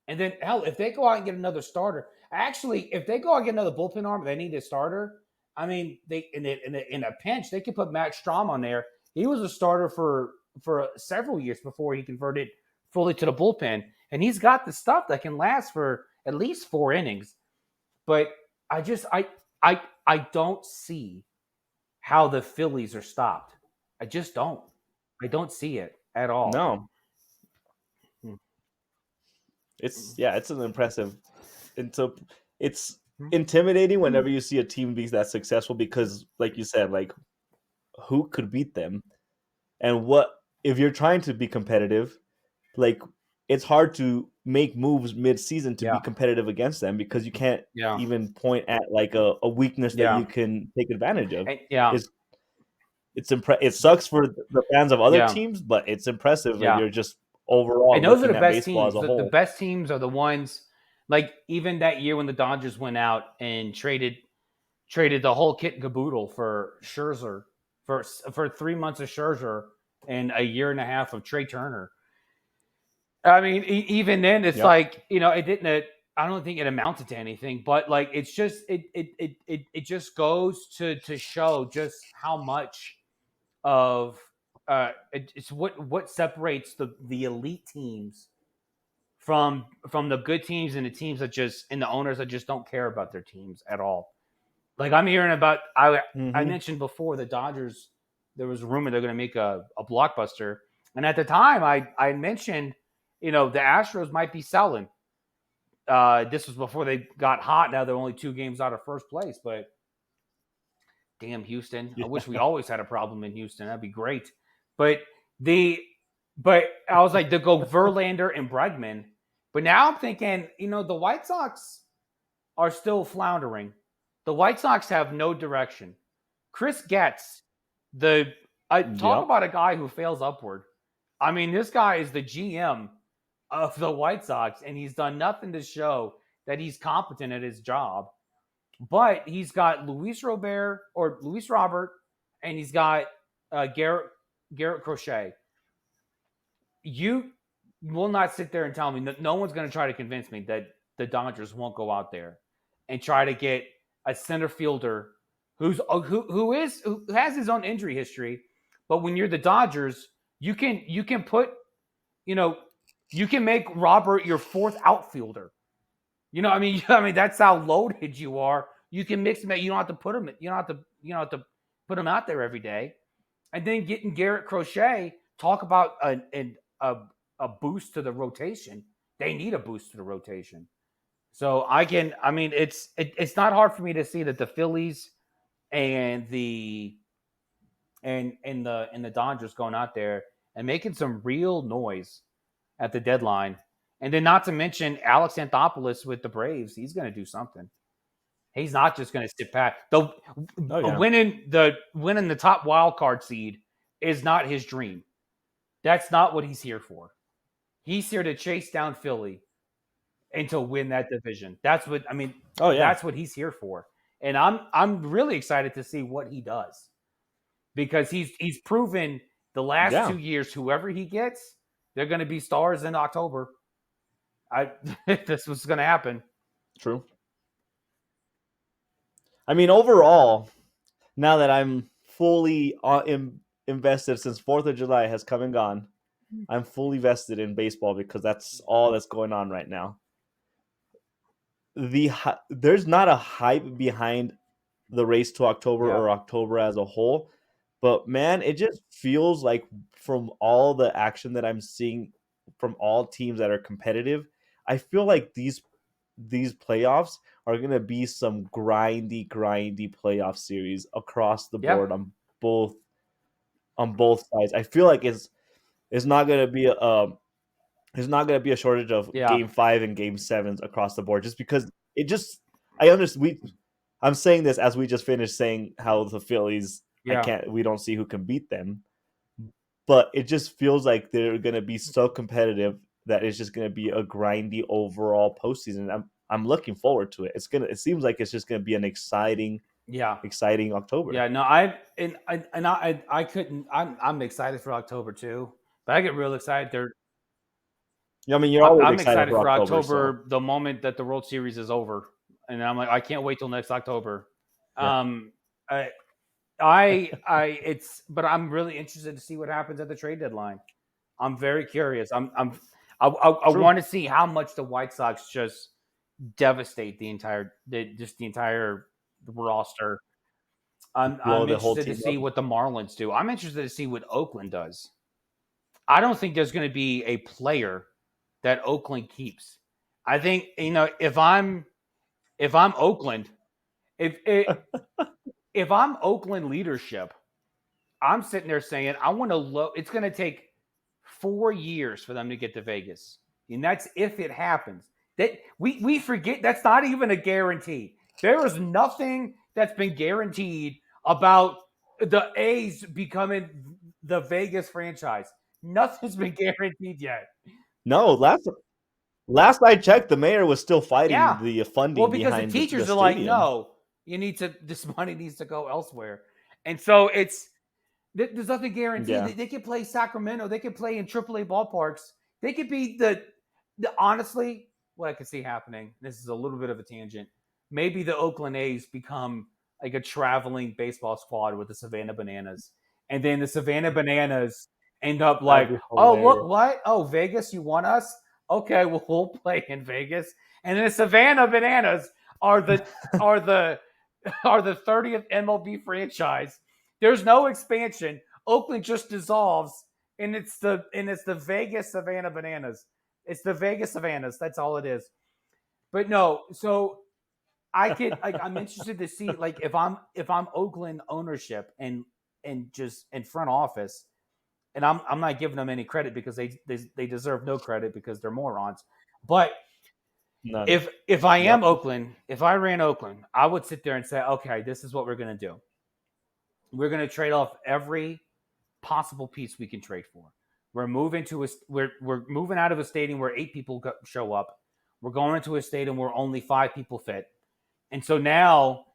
Speaker 6: and then hell, if they go out and get another starter, actually, if they go out and get another bullpen arm, they need a starter. I mean, they in a pinch, they could put Matt Strom on there. He was a starter for several years before he converted fully to the bullpen, and he's got the stuff that can last for at least 4 innings. But I don't see how the Phillies are stopped. I just don't. I don't see it at all.
Speaker 1: No. It's an impressive. And so it's intimidating whenever you see a team be that successful, because, like you said, like, who could beat them? And what if you're trying to be competitive? Like, it's hard to make moves mid-season to be competitive against them, because you can't even point at like a weakness that you can take advantage of. It sucks for the fans of other teams, but it's impressive that you're just overall.
Speaker 6: And those are the best
Speaker 1: teams.
Speaker 6: The best teams are the ones, like, even that year when the Dodgers went out and traded the whole kit and caboodle for Scherzer, for 3 months of Scherzer and a year and a half of Trey Turner. I mean, even then, it's like, it didn't. I don't think it amounted to anything, but like, it's just it just goes to show just how much of it's what separates the elite teams from the good teams, and the teams that just, and the owners that just don't care about their teams at all. Like, I'm hearing about, I mentioned before, the Dodgers, there was a rumor they're going to make a blockbuster, and at the time I mentioned, the Astros might be selling. This was before they got hot. Now they're only 2 games out of first place, but damn Houston. I wish we always had a problem in Houston. That'd be great. But I was like, to go Verlander and Bregman. But now I'm thinking, the White Sox are still floundering. The White Sox have no direction. Chris Getz, talk about a guy who fails upward. I mean, this guy is the GM of the White Sox, and he's done nothing to show that he's competent at his job. But he's got Luis Robert, and he's got Garrett Crochet. You will not sit there and tell me that no one's going to try to convince me that the Dodgers won't go out there and try to get a center fielder who has his own injury history. But when you're the Dodgers, you can put, you can make Robert your fourth outfielder. I mean that's how loaded you are. You can mix them. You don't have to put them. You don't have to put them out there every day. And then getting Garrett Crochet, talk about a boost to the rotation. They need a boost to the rotation. So it's not hard for me to see that the Phillies and the Dodgers going out there and making some real noise at the deadline. And then not to mention Alex Anthopoulos with the Braves. He's going to do something. He's not just going to sit back. Winning the top wild card seed is not his dream. That's not what he's here for. He's here to chase down Philly and to win that division. That's what That's what he's here for. And I'm really excited to see what he does, because he's proven the last 2 years, whoever he gets, they're going to be stars in October. This was going to happen.
Speaker 1: True. I mean, overall, now that I'm fully invested since 4th of July has come and gone, I'm fully vested in baseball because that's all that's going on right now. There's not a hype behind the race to October or October as a whole, but man, it just feels like from all the action that I'm seeing from all teams that are competitive, I feel like these playoffs are going to be some grindy playoff series across the board on both sides. I feel like it's not going to be a shortage of Game 5 and Game 7s across the board, just because I understand. I'm saying this as we just finished saying how the Phillies, we don't see who can beat them, but it just feels like they're going to be so competitive that it's just going to be a grindy overall postseason. I'm looking forward to it. It seems like it's just going to be an exciting October.
Speaker 6: Yeah, no, I'm excited for October too, but I get real excited.
Speaker 1: You're always
Speaker 6: I'm
Speaker 1: excited for
Speaker 6: October so. The moment that the World Series is over, and I'm like, I can't wait till next October. Yeah. But I'm really interested to see what happens at the trade deadline. I'm very curious. I want to see how much the White Sox just devastate the entire roster. I'm interested to see what the Marlins do. I'm interested to see what Oakland does. I don't think there's going to be a player that Oakland keeps. I think, if I'm Oakland, if I'm Oakland leadership, I'm sitting there saying it's going to take 4 years for them to get to Vegas. And that's if it happens. That we forget that's not even a guarantee. There is nothing that's been guaranteed about the A's becoming the Vegas franchise. Nothing's been guaranteed yet.
Speaker 1: No, last I checked, the mayor was still fighting the funding.
Speaker 6: Well, because
Speaker 1: behind
Speaker 6: the teachers
Speaker 1: the
Speaker 6: are like, no, this money needs to go elsewhere. And so there's nothing guaranteed. Yeah. They could play Sacramento. They could play in AAA ballparks. They could be honestly, what I could see happening, this is a little bit of a tangent, maybe the Oakland A's become like a traveling baseball squad with the Savannah Bananas. And then the Savannah Bananas end up like, oh, look, what? Oh, Vegas, you want us? Okay, well, we'll play in Vegas. And then the Savannah Bananas are the 30th MLB franchise. There's no expansion. Oakland just dissolves, and it's the Vegas Savannah Bananas. It's the Vegas Savannahs. That's all it is. But no, so I'm interested to see, like, if I'm Oakland ownership and just in front office, and I'm not giving them any credit because they deserve no credit because they're morons. But if I am Oakland, if I ran Oakland, I would sit there and say, okay, this is what we're going to do. We're going to trade off every possible piece we can trade for. We're moving to we're moving out of a stadium where 8 people show up. We're going into a stadium where only 5 people fit. And so now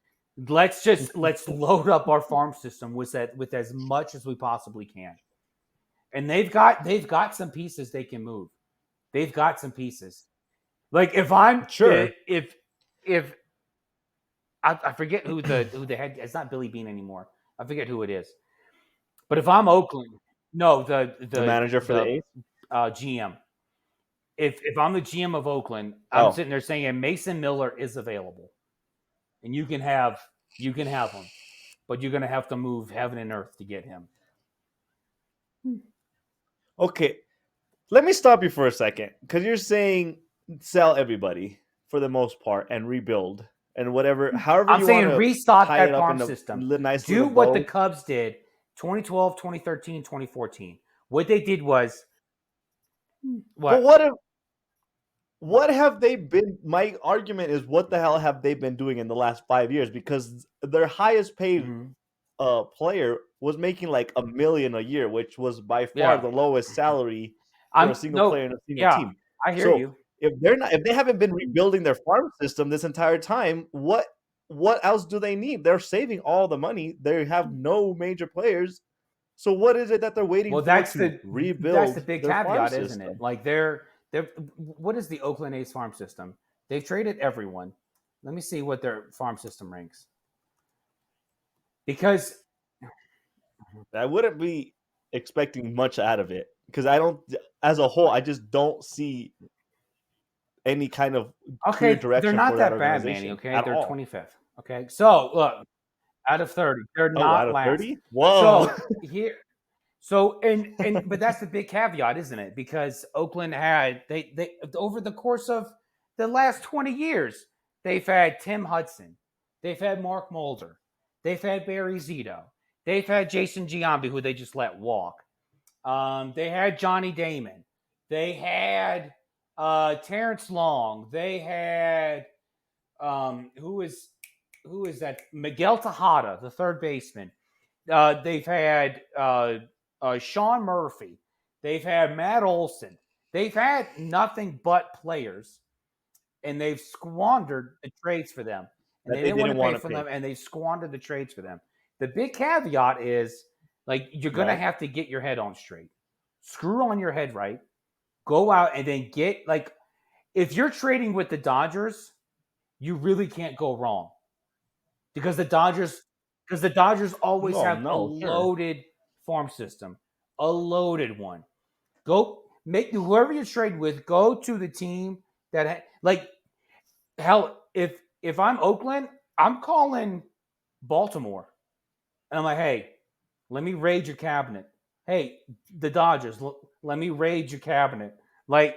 Speaker 6: let's load up our farm system with as much as we possibly can. And they've got some pieces they can move. They've got some pieces. Like if I'm
Speaker 1: Sure.
Speaker 6: if I forget who the head, it's not Billy Bean anymore. I forget who it is. But if I'm Oakland, no,
Speaker 1: The manager for the A's?
Speaker 6: GM. If I'm the GM of Oakland, I'm
Speaker 1: Oh.
Speaker 6: sitting there saying Mason Miller is available, and you can have him, but you're going to have to move heaven and earth to get him.
Speaker 1: Okay, let me stop you for a second because you're saying sell everybody for the most part and rebuild and whatever. However,
Speaker 6: I'm
Speaker 1: you
Speaker 6: saying
Speaker 1: wanna
Speaker 6: restock
Speaker 1: tie
Speaker 6: that
Speaker 1: it up
Speaker 6: farm
Speaker 1: in a
Speaker 6: system.
Speaker 1: nice
Speaker 6: Do
Speaker 1: little
Speaker 6: what
Speaker 1: bow.
Speaker 6: the Cubs did 2012, 2013, 2014. What they did was
Speaker 1: But what have they been? My argument is, what the hell have they been doing in the last 5 years? Because their highest paid player was making like $1 million a year, which was by far
Speaker 6: Yeah.
Speaker 1: the lowest salary for a single player in a single team.
Speaker 6: I hear
Speaker 1: So
Speaker 6: you.
Speaker 1: if they haven't been rebuilding their farm system this entire time, what else do they need? They're saving all the money. They have no major players. So what is it that they're waiting
Speaker 6: Well,
Speaker 1: for
Speaker 6: that's
Speaker 1: to rebuild
Speaker 6: that's the big
Speaker 1: their farm
Speaker 6: caveat, isn't
Speaker 1: system?
Speaker 6: it? Like they're what is the Oakland A's farm system? They've traded everyone. Let me see what their farm system ranks. Because
Speaker 1: I wouldn't be expecting much out of it because I don't, as a whole, I just don't see any kind of clear direction
Speaker 6: they're not
Speaker 1: for that
Speaker 6: that bad,
Speaker 1: organization.
Speaker 6: Manny. Okay,
Speaker 1: at
Speaker 6: they're
Speaker 1: all.
Speaker 6: 25th. Okay, so look, out of 30, they're
Speaker 1: Oh,
Speaker 6: not
Speaker 1: out of
Speaker 6: last.
Speaker 1: 30? Whoa.
Speaker 6: So here, so and but that's the big caveat, isn't it? Because Oakland had they over the course of the last 20 years, they've had Tim Hudson, they've had Mark Mulder, they've had Barry Zito, they've had Jason Giambi, who they just let walk. They had Johnny Damon, they had Terrence Long, they had who is that? Miguel Tejada, the third baseman. They've had Sean Murphy. They've had Matt Olson. They've had nothing but players, and they've squandered the trades for them. And
Speaker 1: That
Speaker 6: they
Speaker 1: they
Speaker 6: didn't want
Speaker 1: didn't
Speaker 6: to pay
Speaker 1: wanna
Speaker 6: for
Speaker 1: pay.
Speaker 6: them, and they've squandered the trades for them. The big caveat is, like, you're going to
Speaker 1: Right.
Speaker 6: have to get your head on straight. Screw on your head right. Go out and then get, like, if you're trading with the Dodgers, you really can't go wrong. Because the Dodgers always have a
Speaker 1: No, sure.
Speaker 6: loaded farm system, a loaded one. Go make whoever you trade with, go to the team that like hell. If I'm Oakland, I'm calling Baltimore, and I'm like, hey, let me raid your cabinet. Hey, the Dodgers, let me raid your cabinet. But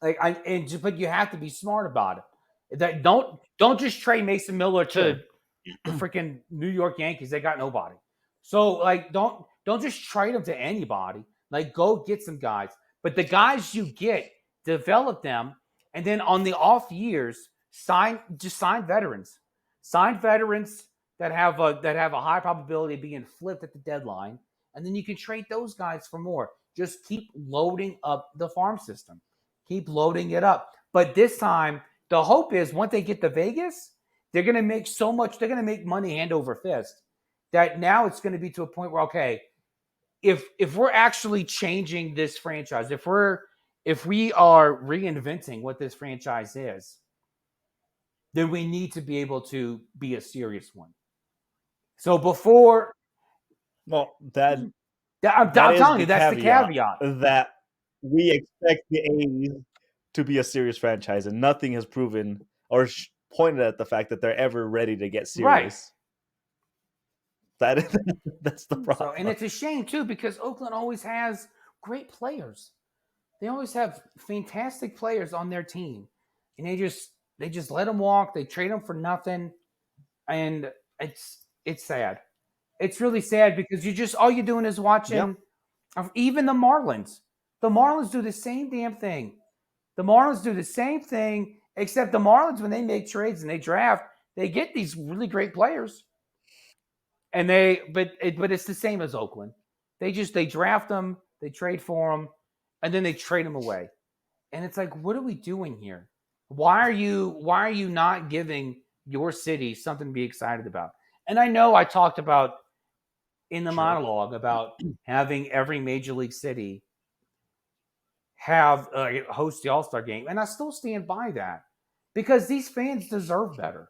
Speaker 6: you have to be smart about it. That don't just trade Mason Miller to
Speaker 1: Sure.
Speaker 6: the freaking New York Yankees. They got nobody. So like don't just trade them to anybody. Like go get some guys. But the guys you get, develop them, and then on the off years, sign veterans. Sign veterans that have a high probability of being flipped at the deadline, and then you can trade those guys for more. Just keep loading up the farm system. Keep loading it up. But this time, the hope is once they get to Vegas, they're going to make so much, they're going to make money hand over fist that now it's going to be to a point where, okay, if we're actually changing this franchise, if we are reinventing what this franchise is, then we need to be able to be a serious one. So before,
Speaker 1: Well, that
Speaker 6: I'm
Speaker 1: is
Speaker 6: telling
Speaker 1: the
Speaker 6: you, that's the caveat.
Speaker 1: that we expect the A's to be a serious franchise, and nothing has proven or pointed at the fact that they're ever ready to get serious. That is, that's the problem.
Speaker 6: So, and it's a shame too because Oakland always has great players. They always have fantastic players on their team, and they just let them walk. They trade them for nothing, and it's sad. It's really sad because all you're doing is watching. Even the Marlins. The Marlins do the same damn thing. The Marlins do the same thing, except the Marlins, when they make trades and they draft, they get these really great players. And but it's the same as Oakland. They draft them they trade for him, and then they trade him away. And it's like, what are we doing here? Why are you not giving your city something to be excited about? And I know I talked about in the monologue about having every major league city have host the All-Star game, and I still stand by that because these fans deserve better.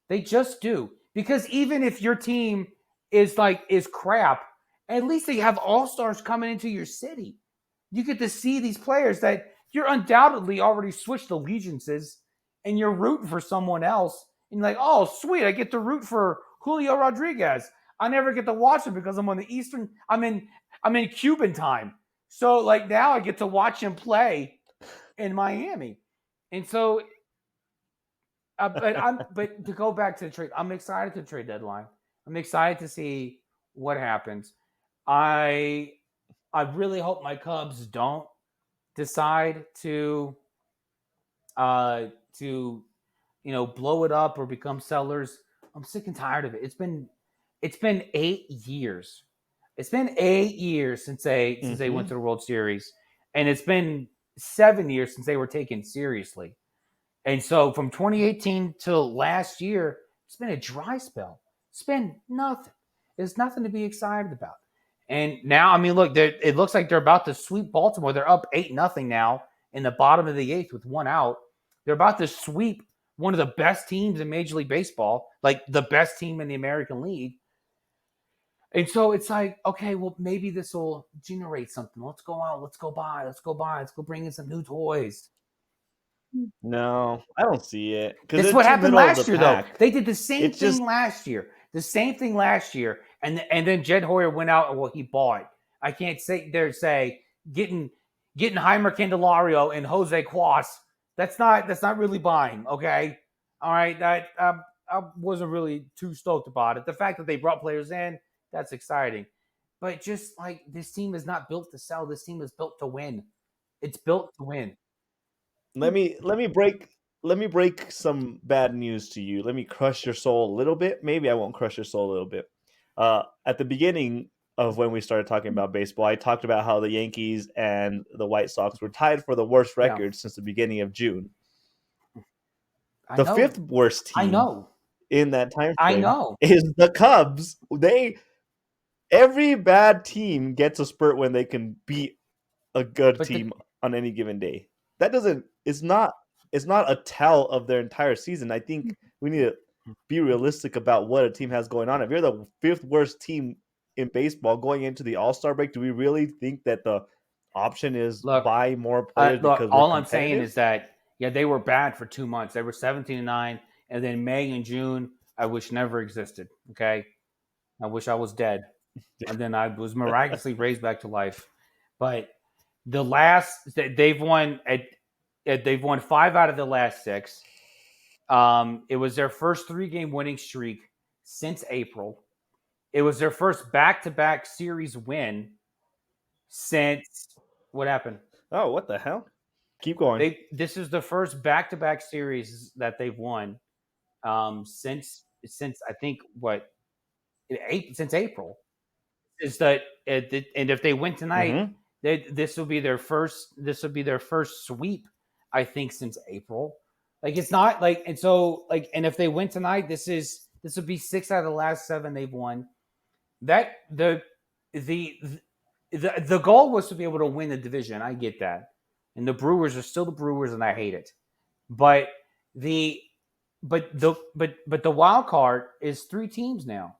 Speaker 6: They just do. Because even if your team is crap, at least they have All-Stars coming into your city. You get to see these players that you're undoubtedly already switched allegiances and you're rooting for someone else. And you're like, oh, sweet, I get to root for Julio Rodriguez. I never get to watch him because I'm on the Eastern. I'm in Cuban time. So like now I get to watch him play in Miami. And so but to go back to the trade, I'm excited to trade deadline. I'm excited to see what happens. I really hope my Cubs don't decide to blow it up or become sellers. I'm sick and tired of it. It's been 8 years. It's been 8 years since they went to the World Series, and it's been 7 years since they were taken seriously. And so from 2018 till last year, it's been a dry spell. It's been nothing. There's nothing to be excited about. And now, I mean, look, it looks like they're about to sweep Baltimore. They're up 8-0 now in the bottom of the 8th with one out. They're about to sweep one of the best teams in Major League Baseball, like the best team in the American League. And so it's like, okay, well, maybe this will generate something. Let's go out. Let's go buy. Let's go bring in some new toys.
Speaker 1: No, I don't see it.
Speaker 6: That's what happened last year, though. They did the same thing last year. The same thing last year. And then Jed Hoyer went out and he bought. I can't say getting Heimer Candelario and Jose Cuas. That's not really buying, okay? All right. I wasn't really too stoked about it. The fact that they brought players in, that's exciting. But just like this team is not built to sell. This team is built to win. It's built to win.
Speaker 1: Let me break some bad news to you. Let me crush your soul a little bit. Maybe I won't crush your soul a little bit. At the beginning of when we started talking about baseball, I talked about how the Yankees and the White Sox were tied for the worst record since the beginning of June. The fifth worst team in that time frame is the Cubs. Every bad team gets a spurt when they can beat a good team on any given day. That it's not a tell of their entire season. I think we need to be realistic about what a team has going on. If you're the fifth worst team in baseball going into the All-Star break, do we really think that the option is buy more players? Because
Speaker 6: all I'm saying is that they were bad for 2 months. They were 17-9, and then May and June, I wish never existed. Okay, I wish I was dead, and then I was miraculously raised back to life. But they've won 5 out of the last 6. It was their first 3-game winning streak since April. It was their first back-to-back series win since what happened?
Speaker 1: Oh, what the hell? Keep going.
Speaker 6: This is the first back-to-back series that they've won since I think since April. Is that and if they win tonight, this will be their first sweep, I think, since April. Like it's not like, and so like, and if they win tonight, this would be 6 out of the last 7 they've won. That the goal was to be able to win the division. I get that, and the Brewers are still the Brewers, and I hate it. But the wild card is 3 teams now.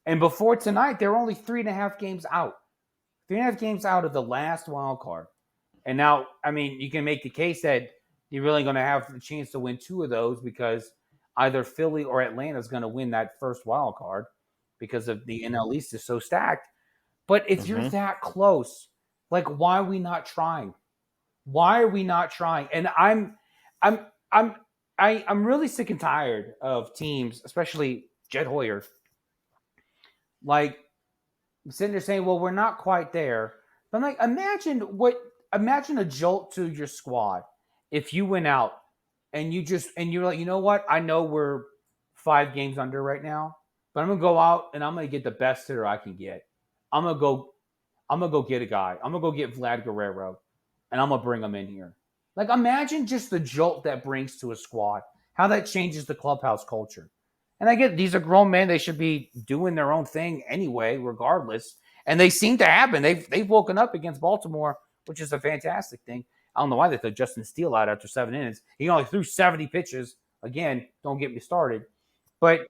Speaker 6: And before tonight, they're only 3.5 games out. 3.5 games out of the last wild card. And now, I mean, you can make the case that you're really going to have the chance to win 2 of those because either Philly or Atlanta is going to win that first wild card because of the Anaylsis is so stacked. But if you're that close, like, why are we not trying? Why are we not trying? And I'm really sick and tired of teams, especially Jed Hoyer, like sitting there saying, well, we're not quite there. But I'm like, imagine a jolt to your squad if you went out and you're like, you know what? I know we're 5 games under right now, but I'm gonna go out and I'm gonna get the best hitter I can get. I'm gonna I'm gonna go get a guy. I'm gonna go get Vlad Guerrero, and I'm gonna bring him in here. Like, imagine just the jolt that brings to a squad, how that changes the clubhouse culture. And I get these are grown men; they should be doing their own thing anyway, regardless. And they seem to have been. They've woken up against Baltimore, which is a fantastic thing. I don't know why they threw Justin Steele out after 7 innings. He only threw 70 pitches. Again, don't get me started. But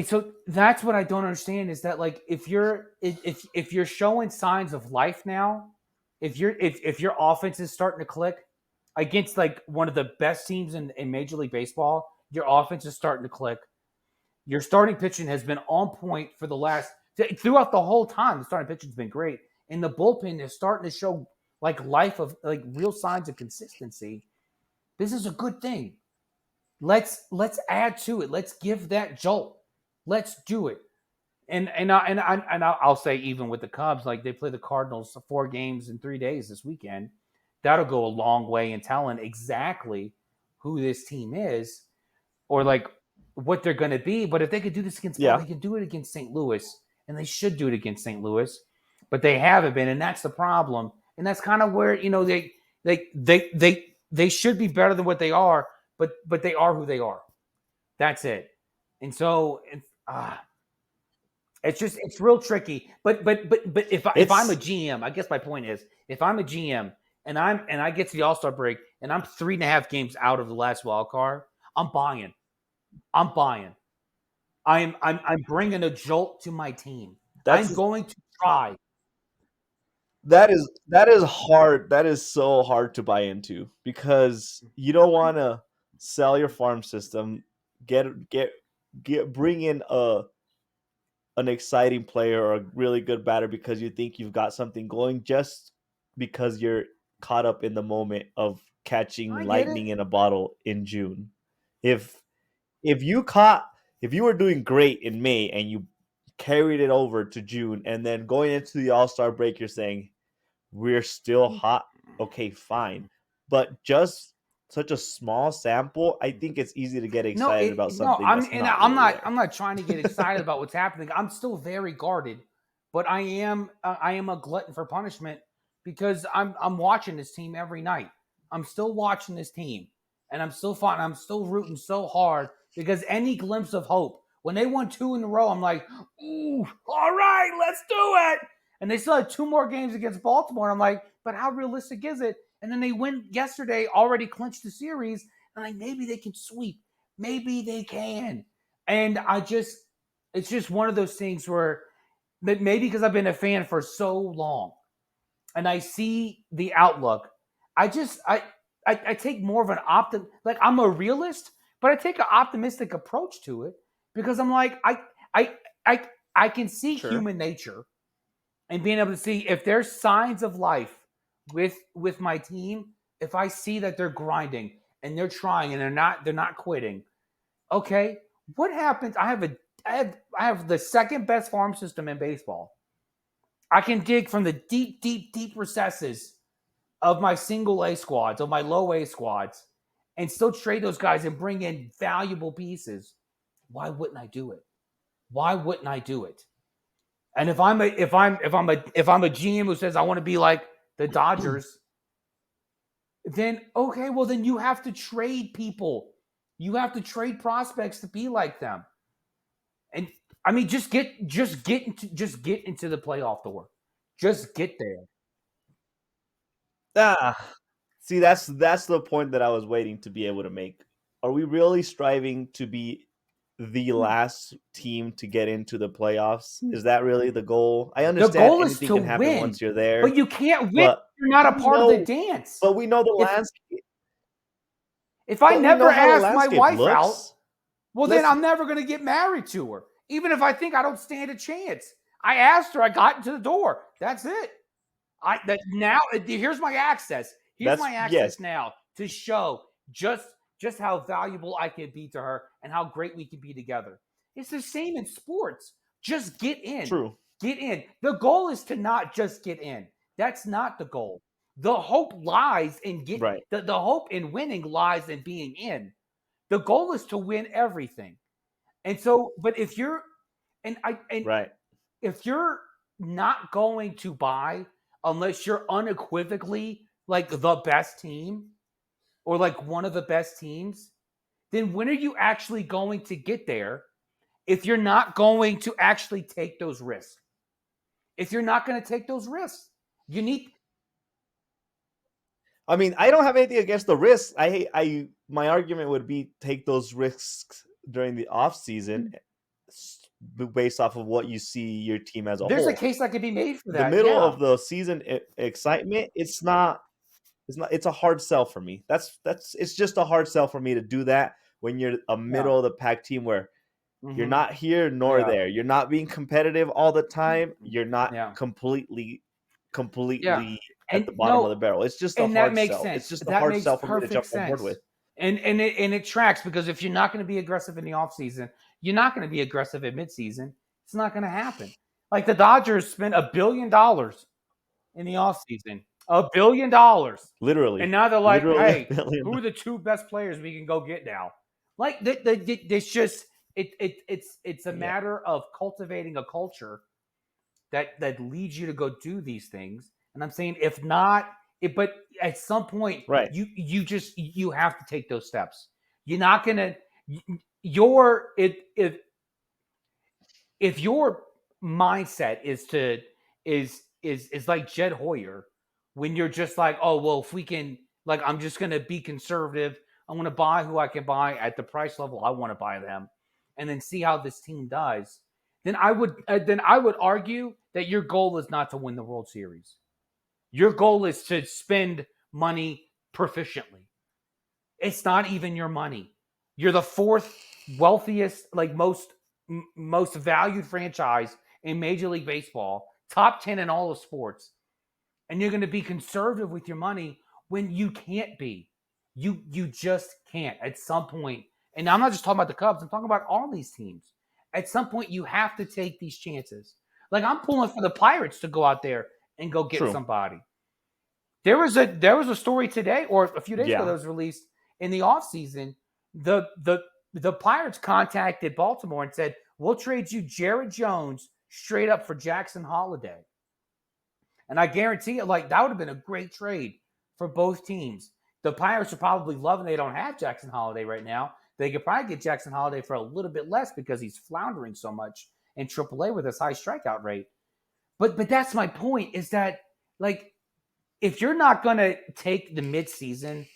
Speaker 6: so that's what I don't understand is that, like, if you're showing signs of life now, if your offense is starting to click against like one of the best teams in Major League Baseball, your offense is starting to click. Your starting pitching has been on point for the last throughout the whole time. The starting pitching's been great, and the bullpen is starting to show like life of like real signs of consistency. This is a good thing. Let's add to it. Let's give that jolt. Let's do it. And I'll say, even with the Cubs, like they play the Cardinals 4 games in 3 days this weekend. That'll go a long way in telling exactly who this team is, or like what they're going to be. But if they could do this against, they can do it against St. Louis, and they should do it against St. Louis. But they haven't been, and that's the problem. And that's kind of where they should be better than what they are. But they are who they are. That's it. And so it's real tricky. But if I'm a GM, I guess my point is, if I'm a GM and I get to the All-Star break and I'm 3.5 games out of the last wild card, I'm buying. I'm bringing a jolt to my team. I'm going to try.
Speaker 1: That is hard. That is so hard to buy into, because you don't want to sell your farm system, bring in an exciting player or a really good batter because you think you've got something going, just because you're caught up in the moment of catching lightning in a bottle in June. If you were doing great in May and you carried it over to June, and then going into the All-Star break you're saying we're still hot, okay, fine. But just such a small sample, I think it's easy to get excited about something.
Speaker 6: I'm not trying to get excited about what's happening. I'm still very guarded, but I am a glutton for punishment, because I'm watching this team every night. I'm still watching this team, and I'm still fighting. I'm still rooting so hard, because any glimpse of hope, when they won 2 in a row, I'm like, ooh, all right, let's do it. And they still had 2 more games against Baltimore. And I'm like, but how realistic is it? And then they win yesterday, already clinched the series. And like, maybe they can sweep. Maybe they can. And it's just one of those things where maybe because I've been a fan for so long and I see the outlook, I take more of an like, I'm a realist, but I take an optimistic approach to it, because I'm like, I can see human nature. And being able to see if there's signs of life with my team, if I see that they're grinding and they're trying and they're not quitting. Okay, what happens? I have the second best farm system in baseball. I can dig from the deep recesses of my single A squads, of my low A squads, and still trade those guys and bring in valuable pieces. Why wouldn't I do it? Why wouldn't I do it? And if I'm a GM who says I want to be like the Dodgers, then okay, well then you have to trade people. You have to trade prospects to be like them. And I mean, just get into the playoff door. Just get there.
Speaker 1: See, that's the point that I was waiting to be able to make. Are we really striving to be the last team to get into the playoffs? Is that really the goal? I understand
Speaker 6: the goal
Speaker 1: anything
Speaker 6: is to
Speaker 1: can happen
Speaker 6: win,
Speaker 1: once you're there,
Speaker 6: but you can't win if you're not a part of the dance.
Speaker 1: But we know the landscape.
Speaker 6: If I never ask my wife out, well, then I'm never going to get married to her. Even if I think I don't stand a chance. I asked her, I got into the door. That's it. Here's my access. Here's my access now to show just how valuable I can be to her and how great we can be together. It's the same in sports. Just get in.
Speaker 1: True.
Speaker 6: Get in. The goal is to not just get in. That's not the goal. The hope lies in getting.
Speaker 1: Right.
Speaker 6: The hope in winning lies in being in. The goal is to win everything. And so, but if you're,
Speaker 1: right.
Speaker 6: if you're not going to buy unless you're unequivocally like the best team or like one of the best teams, then when are you actually going to get there if you're not going to actually take those risks? If you're not going to take those risks, you need.
Speaker 1: I mean, I don't have anything against the risks. My argument would be take those risks during the off season, based off of what you see your team as a
Speaker 6: There's a
Speaker 1: whole.
Speaker 6: case that could be made for
Speaker 1: The
Speaker 6: that.
Speaker 1: middle
Speaker 6: Yeah.
Speaker 1: of the season excitement, it's not. It's a hard sell for me. It's just a hard sell for me to do that when you're a middle of the pack team where you're
Speaker 6: Mhm.
Speaker 1: not here nor
Speaker 6: Yeah.
Speaker 1: there. You're not being competitive all the time. You're not
Speaker 6: Yeah.
Speaker 1: completely
Speaker 6: Yeah.
Speaker 1: at the
Speaker 6: And
Speaker 1: bottom of the barrel. It's just a
Speaker 6: and that
Speaker 1: hard
Speaker 6: makes
Speaker 1: sell.
Speaker 6: sense.
Speaker 1: It's just a
Speaker 6: That
Speaker 1: hard
Speaker 6: makes
Speaker 1: sell for me to
Speaker 6: perfect
Speaker 1: jump on board
Speaker 6: sense.
Speaker 1: with.
Speaker 6: And it tracks because if you're not going to be aggressive in the offseason, you're not going to be aggressive at midseason. It's not going to happen. Like the Dodgers spent $1 billion in the offseason. $1 billion.
Speaker 1: Literally.
Speaker 6: And now they're like,
Speaker 1: Literally
Speaker 6: hey,
Speaker 1: $1 billion.
Speaker 6: who are the two best players we can go get now? Like it's just it's a matter of cultivating a culture that leads you to go do these things. And I'm saying if not, but at some point,
Speaker 1: Right.
Speaker 6: you have to take those steps. You're not gonna your if your mindset is like Jed Hoyer, when you're just like, oh well, if we can, like, I'm just gonna be conservative. I'm gonna buy who I can buy at the price level I want to buy them, and then see how this team does. Then I would argue that your goal is not to win the World Series. Your goal is to spend money proficiently. It's not even your money. You're the fourth wealthiest, like most valued franchise in Major League Baseball, top 10 in all of sports. And you're going to be conservative with your money when you can't be. You just can't at some point. And I'm not just talking about the Cubs, I'm talking about all these teams. At some point, you have to take these chances. Like I'm pulling for the Pirates to go out there and go get somebody. There was a story today or a few days ago that was released in the offseason. The Pirates contacted Baltimore and said, we'll trade you Jared Jones straight up for Jackson Holiday. And I guarantee it, like, that would have been a great trade for both teams. The Pirates are probably loving they don't have Jackson Holiday right now. They could probably get Jackson Holiday for a little bit less because he's floundering so much in AAA with his high strikeout rate. But that's my point, is that, like, if you're not going to take the midseason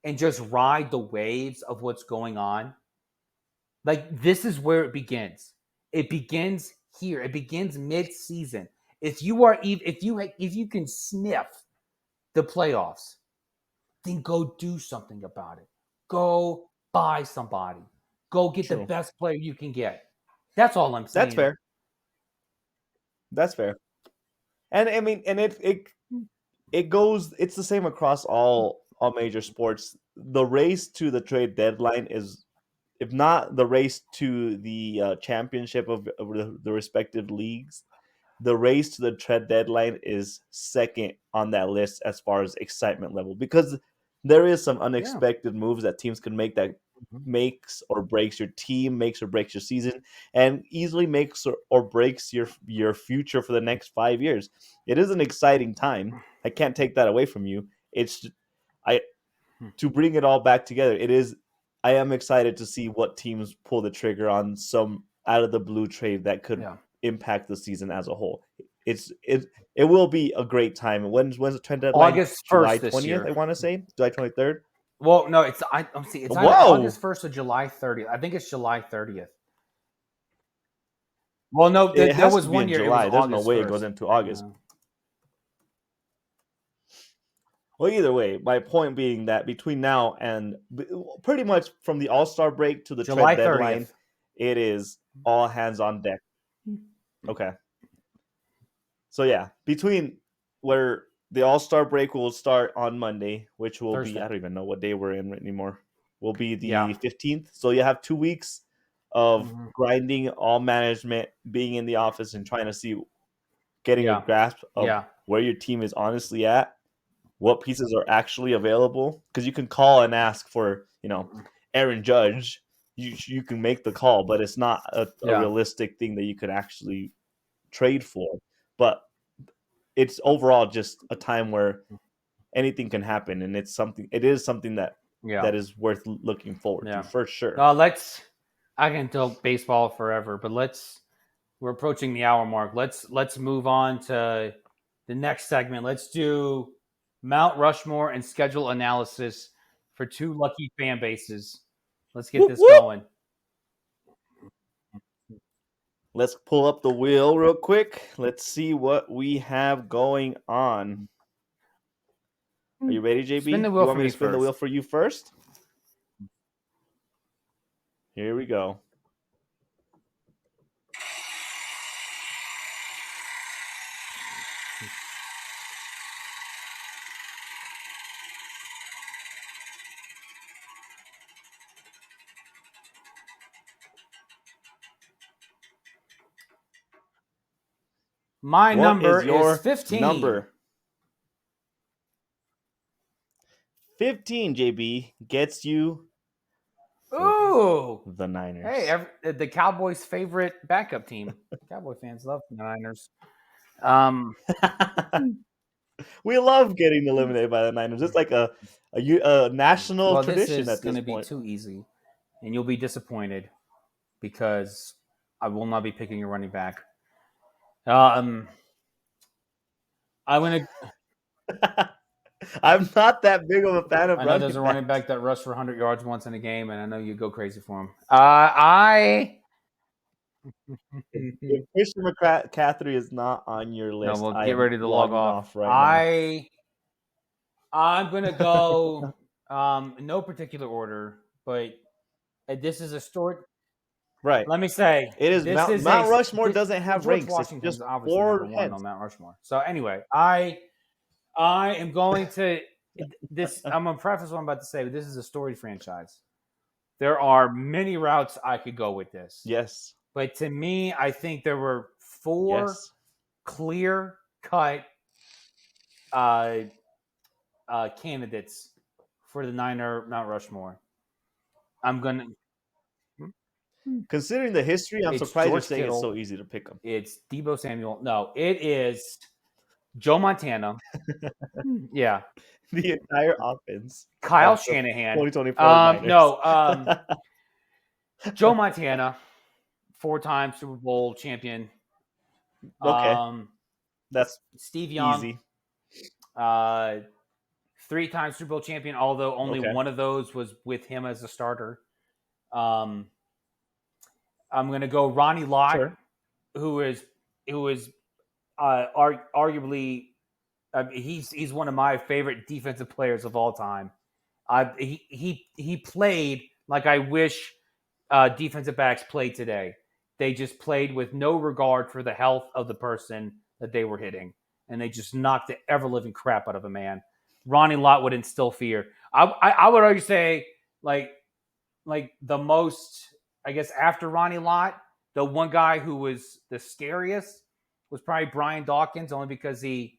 Speaker 6: and just ride the waves of what's going on, like, this is where it begins. It begins here. It begins mid-season. If you can sniff the playoffs, then go do something about it. Go buy somebody. Go get the best player you can get. That's all I'm saying.
Speaker 1: That's fair. That's fair. And I mean, and it goes. It's the same across all major sports. The race to the trade deadline is, if not the race to the championship of the respective leagues, the race to the trade deadline is second on that list as far as excitement level, because there is some unexpected moves that teams can make that makes or breaks your team, makes or breaks your season, and easily makes or breaks your future for the next 5 years. It is an exciting time. I can't take that away from you. To bring it all back together, I am excited to see what teams pull the trigger on some out of the blue trade that could impact the season as a whole. It will be a great time. When's the trend deadline?
Speaker 6: August 1st
Speaker 1: July
Speaker 6: this
Speaker 1: 20th,
Speaker 6: year.
Speaker 1: I want to say. July 23rd.
Speaker 6: Well, no, it's either August 1st or July 30th. I think it's July 30th. Well, no, there was one year
Speaker 1: July.
Speaker 6: it was
Speaker 1: There's
Speaker 6: August
Speaker 1: no way
Speaker 6: 1st.
Speaker 1: it goes into August. Well, either way, my point being that between now and pretty much from the All-Star break to the
Speaker 6: July
Speaker 1: trade deadline,
Speaker 6: 30th.
Speaker 1: it is all hands on deck. Okay. So yeah, between where the All-Star break will start on Monday, which will
Speaker 6: Thursday.
Speaker 1: be, I don't even know what day we're in anymore, will be the 15th. So you have 2 weeks of grinding, all management being in the office and trying to see, getting a grasp of where your team is honestly at, what pieces are actually available. Because you can call and ask for, Aaron Judge. You can make the call, but it's not a realistic thing that you could actually trade for. But it's overall just a time where anything can happen, and it is something that is worth looking forward to for sure.
Speaker 6: I can talk baseball forever, but we're approaching the hour mark. Let's move on to the next segment. Let's do Mount Rushmore and schedule analysis for two lucky fan bases. Let's get this going.
Speaker 1: Let's pull up the wheel real quick. Let's see what we have going on. Are you ready, JB?
Speaker 6: Spin the wheel
Speaker 1: you want
Speaker 6: for
Speaker 1: me
Speaker 6: me
Speaker 1: to spin the
Speaker 6: first.
Speaker 1: wheel for you first? Here we go.
Speaker 6: My
Speaker 1: What
Speaker 6: number
Speaker 1: is your
Speaker 6: is 15.
Speaker 1: number? 15, JB, gets you
Speaker 6: Ooh,
Speaker 1: the Niners.
Speaker 6: hey, the Cowboys' favorite backup team. Cowboy fans love the Niners.
Speaker 1: We love getting eliminated by the Niners. It's like a national tradition
Speaker 6: this is
Speaker 1: at this
Speaker 6: going to be
Speaker 1: point.
Speaker 6: too easy, and you'll be disappointed because I will not be picking a running back. I'm going to.
Speaker 1: I'm not that big of a fan of
Speaker 6: I know there's a running
Speaker 1: backs.
Speaker 6: back that rushed for 100 yards once in a game, and I know you go crazy for him.
Speaker 1: If Christian McCaffrey is not on your list,
Speaker 6: well,
Speaker 1: I
Speaker 6: get
Speaker 1: am
Speaker 6: ready to log
Speaker 1: logging
Speaker 6: off
Speaker 1: right
Speaker 6: I'm going to go in no particular order, but this is a story.
Speaker 1: now. Right.
Speaker 6: Let me say,
Speaker 1: It is Mount Rushmore doesn't have
Speaker 6: George
Speaker 1: ranks.
Speaker 6: Washington's
Speaker 1: It's just
Speaker 6: obviously
Speaker 1: 4
Speaker 6: number one
Speaker 1: heads.
Speaker 6: on Mount Rushmore. So anyway, I am going to this. I'm going to preface what I'm about to say, but this is a storied franchise. There are many routes I could go with this.
Speaker 1: Yes.
Speaker 6: But to me, I think there were 4 clear-cut candidates for the Niner Mount Rushmore. I'm gonna.
Speaker 1: Considering the history, I'm
Speaker 6: It's
Speaker 1: surprised
Speaker 6: George
Speaker 1: you're saying
Speaker 6: Kittle.
Speaker 1: it's so easy to pick them.
Speaker 6: It's Deebo Samuel. No, it is Joe Montana. Yeah.
Speaker 1: The entire offense.
Speaker 6: Kyle
Speaker 1: of the
Speaker 6: Shanahan.
Speaker 1: 2024 Niners.
Speaker 6: Joe Montana, 4-time Super Bowl champion.
Speaker 1: Okay. That's
Speaker 6: Steve Young,
Speaker 1: easy.
Speaker 6: 3-time Super Bowl champion, although only
Speaker 1: Okay.
Speaker 6: one of those was with him as a starter. I'm going to go Ronnie Lott,
Speaker 1: Sure.
Speaker 6: who is arguably he's one of my favorite defensive players of all time. He played like I wish defensive backs played today. They just played with no regard for the health of the person that they were hitting, and they just knocked the ever living crap out of a man. Ronnie Lott would instill fear. I would argue say like the most, I guess, after Ronnie Lott, the one guy who was the scariest was probably Brian Dawkins, only because he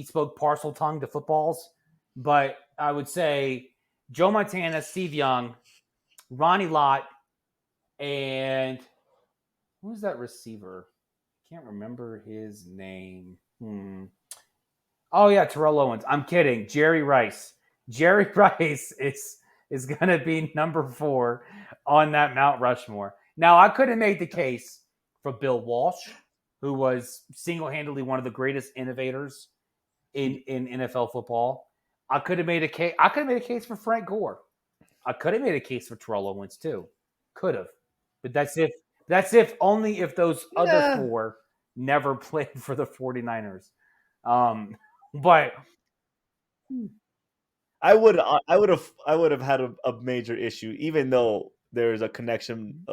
Speaker 6: spoke parcel tongue to footballs. But I would say Joe Montana, Steve Young, Ronnie Lott, and who was that receiver? Can't remember his name. Oh yeah, Terrell Owens. I'm kidding. Jerry Rice. Jerry Rice is going to be number 4 on that Mount Rushmore. Now, I could have made the case for Bill Walsh, who was single-handedly one of the greatest innovators in NFL football. I could have made a case for Frank Gore. I could have made a case for Terrell Owens too. Could have. But that's if only if those other 4 never played for the 49ers. But
Speaker 1: I would have had a major issue, even though there's a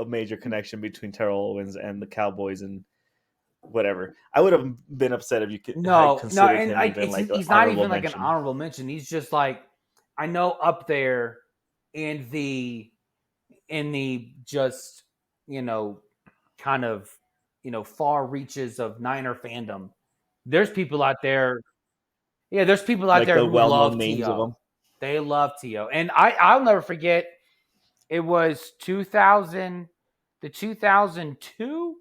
Speaker 1: major connection between Terrell Owens and the Cowboys and whatever. I would have been upset if you could consider him even
Speaker 6: he's not even like an honorable mention. He's just like, I know up there in the just, kind of, far reaches of Niner fandom. There's people out there. Yeah, there's people out
Speaker 1: like
Speaker 6: there
Speaker 1: the
Speaker 6: who
Speaker 1: well-known
Speaker 6: love
Speaker 1: names of
Speaker 6: T.O.
Speaker 1: them.
Speaker 6: They love T.O. And I'll never forget, it was 2000, the 2002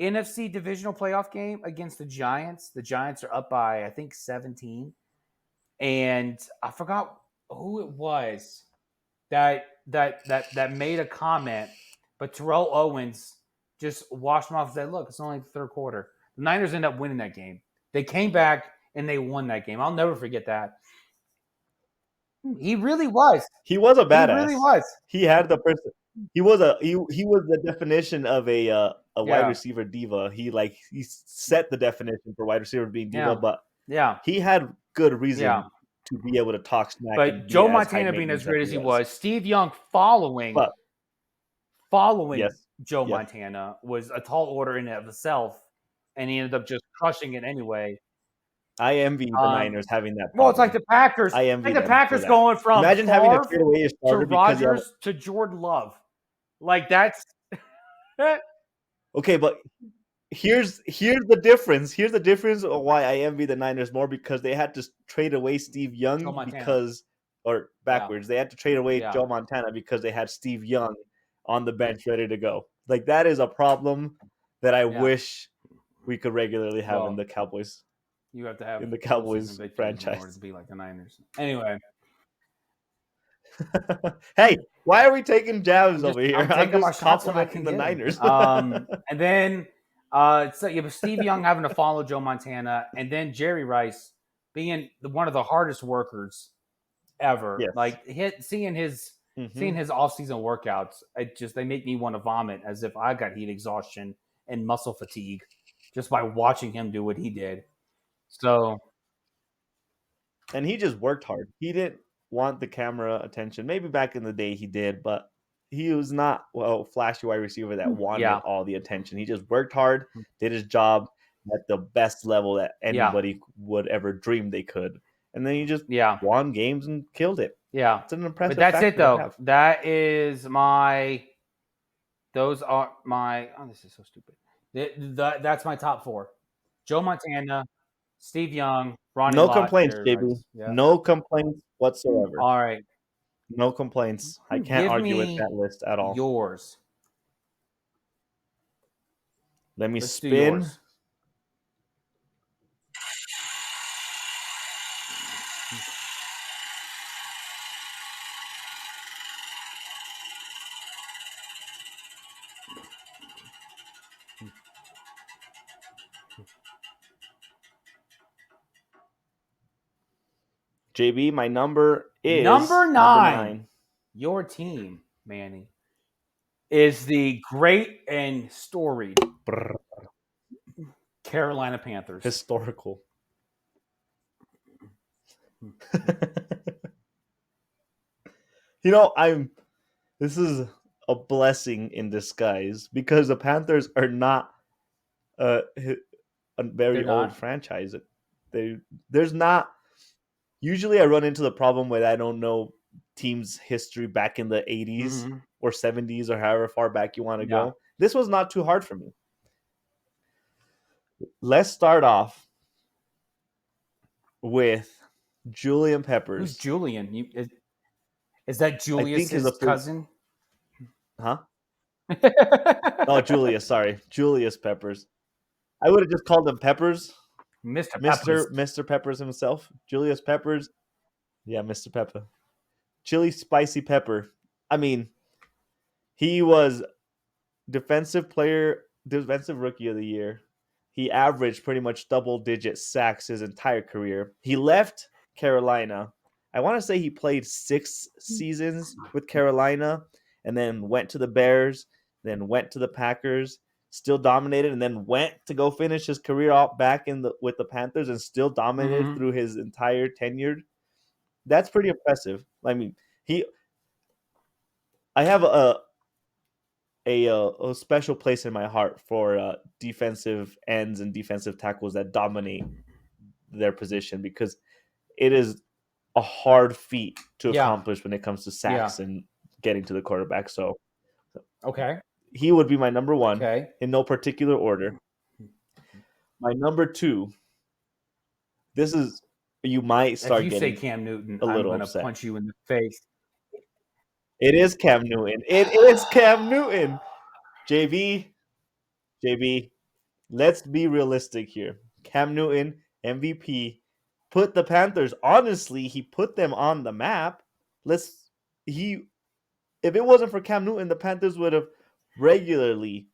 Speaker 6: NFC divisional playoff game against the Giants. The Giants are up by, I think, 17. And I forgot who it was that made a comment, but Terrell Owens just washed him off and said, look, it's only the third quarter. The Niners end up winning that game. They came back and they won that game. I'll never forget that. He really was.
Speaker 1: He was a
Speaker 6: He
Speaker 1: badass.
Speaker 6: really was.
Speaker 1: He had the person. He was the definition of a wide receiver diva. He set the definition for wide receiver being diva, but he had good reason to be able to talk smack.
Speaker 6: But Joe Montana being as great as he was, Steve Young following
Speaker 1: yes,
Speaker 6: Joe Montana was a tall order in and of itself, and he ended up just crushing it anyway.
Speaker 1: I envy the Niners having that problem.
Speaker 6: Well, it's like the Packers.
Speaker 1: I envy
Speaker 6: the Packers going from
Speaker 1: imagine having to trade away your starter
Speaker 6: to Rodgers to Jordan Love. Like that's
Speaker 1: okay, but here's the difference. Here's the difference of why I envy the Niners more, because they had to trade away Steve Young they had to trade away Joe Montana because they had Steve Young on the bench ready to go. Like that is a problem that I wish we could regularly have in the Cowboys.
Speaker 6: You have to have
Speaker 1: in the Cowboys franchise
Speaker 6: in order to be like the Niners. Anyway.
Speaker 1: Hey, why are we taking jabs over here?
Speaker 6: I'm taking my shots when I can
Speaker 1: the Niners.
Speaker 6: And then so you have Steve Young having to follow Joe Montana, and then Jerry Rice being one of the hardest workers ever.
Speaker 1: Yes.
Speaker 6: Like seeing his off-season workouts, they make me want to vomit, as if I got heat exhaustion and muscle fatigue just by watching him do what he did. So,
Speaker 1: and he just worked hard. He didn't want the camera attention. Maybe back in the day he did, but he was not flashy wide receiver that wanted all the attention. He just worked hard, did his job at the best level that anybody would ever dream they could, and then he just won games and killed it.
Speaker 6: Yeah,
Speaker 1: it's an impressive.
Speaker 6: But that's it, though. That is my. Those are my. Oh, this is so stupid. That's my top four: Joe Montana, Steve Young, Ronnie.
Speaker 1: No
Speaker 6: Lott,
Speaker 1: complaints,
Speaker 6: Jerry
Speaker 1: JB.
Speaker 6: Rice. Yeah.
Speaker 1: No complaints whatsoever.
Speaker 6: All right.
Speaker 1: No complaints. I can't argue with that list at all.
Speaker 6: Yours.
Speaker 1: Let's spin. JB, my number is
Speaker 6: number nine. Your team, Manny, is the great and storied Carolina Panthers.
Speaker 1: Historical. This is a blessing in disguise, because the Panthers are not a very old franchise. There's not. Usually I run into the problem where I don't know teams' history back in the 80s or 70s or however far back you want to go. This was not too hard for me. Let's start off with Julian Peppers.
Speaker 6: Who's Julian? Is that Julius' cousin?
Speaker 1: Huh? Oh, Julius. Sorry. Julius Peppers. I would have just called him Peppers. Mr. Peppers himself. Julius Peppers. Yeah, Mr. Pepper. Chili spicy pepper. I mean, he was defensive rookie of the year. He averaged pretty much double-digit sacks his entire career. He left Carolina. I want to say he played 6 seasons with Carolina, and then went to the Bears, then went to the Packers, still dominated, and then went to go finish his career out back with the Panthers and still dominated through his entire tenure. That's pretty impressive. I mean, I have a special place in my heart for defensive ends and defensive tackles that dominate their position, because it is a hard feat to accomplish when it comes to sacks and getting to the quarterback. So, he would be my number one in no particular order. My number 2. This is, you might start
Speaker 6: getting. If you say Cam Newton, I'm going to punch you in the face.
Speaker 1: It is Cam Newton. It is Cam Newton. JB, let's be realistic here. Cam Newton, MVP, put the Panthers. Honestly, he put them on the map. Let's he if it wasn't for Cam Newton, the Panthers would have regularly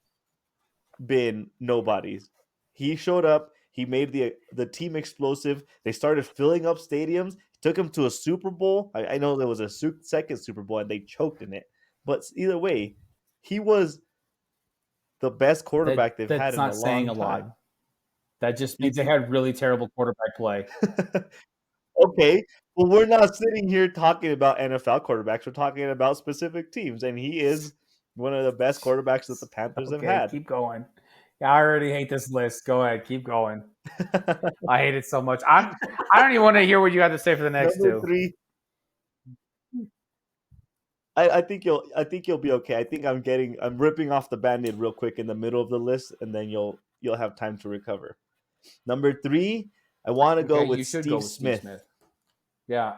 Speaker 1: been nobodies. He showed up. He made the team explosive. They started filling up stadiums. Took him to a Super Bowl. I know there was a second Super Bowl and they choked in it. But either way, he was the best quarterback they've had
Speaker 6: That's
Speaker 1: in a
Speaker 6: not saying
Speaker 1: long
Speaker 6: a lot.
Speaker 1: time.
Speaker 6: That just means they had really terrible quarterback play.
Speaker 1: Okay. Well, we're not sitting here talking about NFL quarterbacks. We're talking about specific teams, and he is one of the best quarterbacks that the Panthers have
Speaker 6: Okay,
Speaker 1: had.
Speaker 6: keep going. Yeah, I already hate this list. Go ahead, keep going. I hate it so much. I don't even want to hear what you got to say for the next
Speaker 1: Number
Speaker 6: two.
Speaker 1: 3. I think you'll be okay. I think I'm ripping off the band-aid real quick in the middle of the list, and then you'll have time to recover. Number 3, I want to go
Speaker 6: Okay,
Speaker 1: with
Speaker 6: you should
Speaker 1: Steve
Speaker 6: go with
Speaker 1: Smith.
Speaker 6: Steve Smith. Yeah,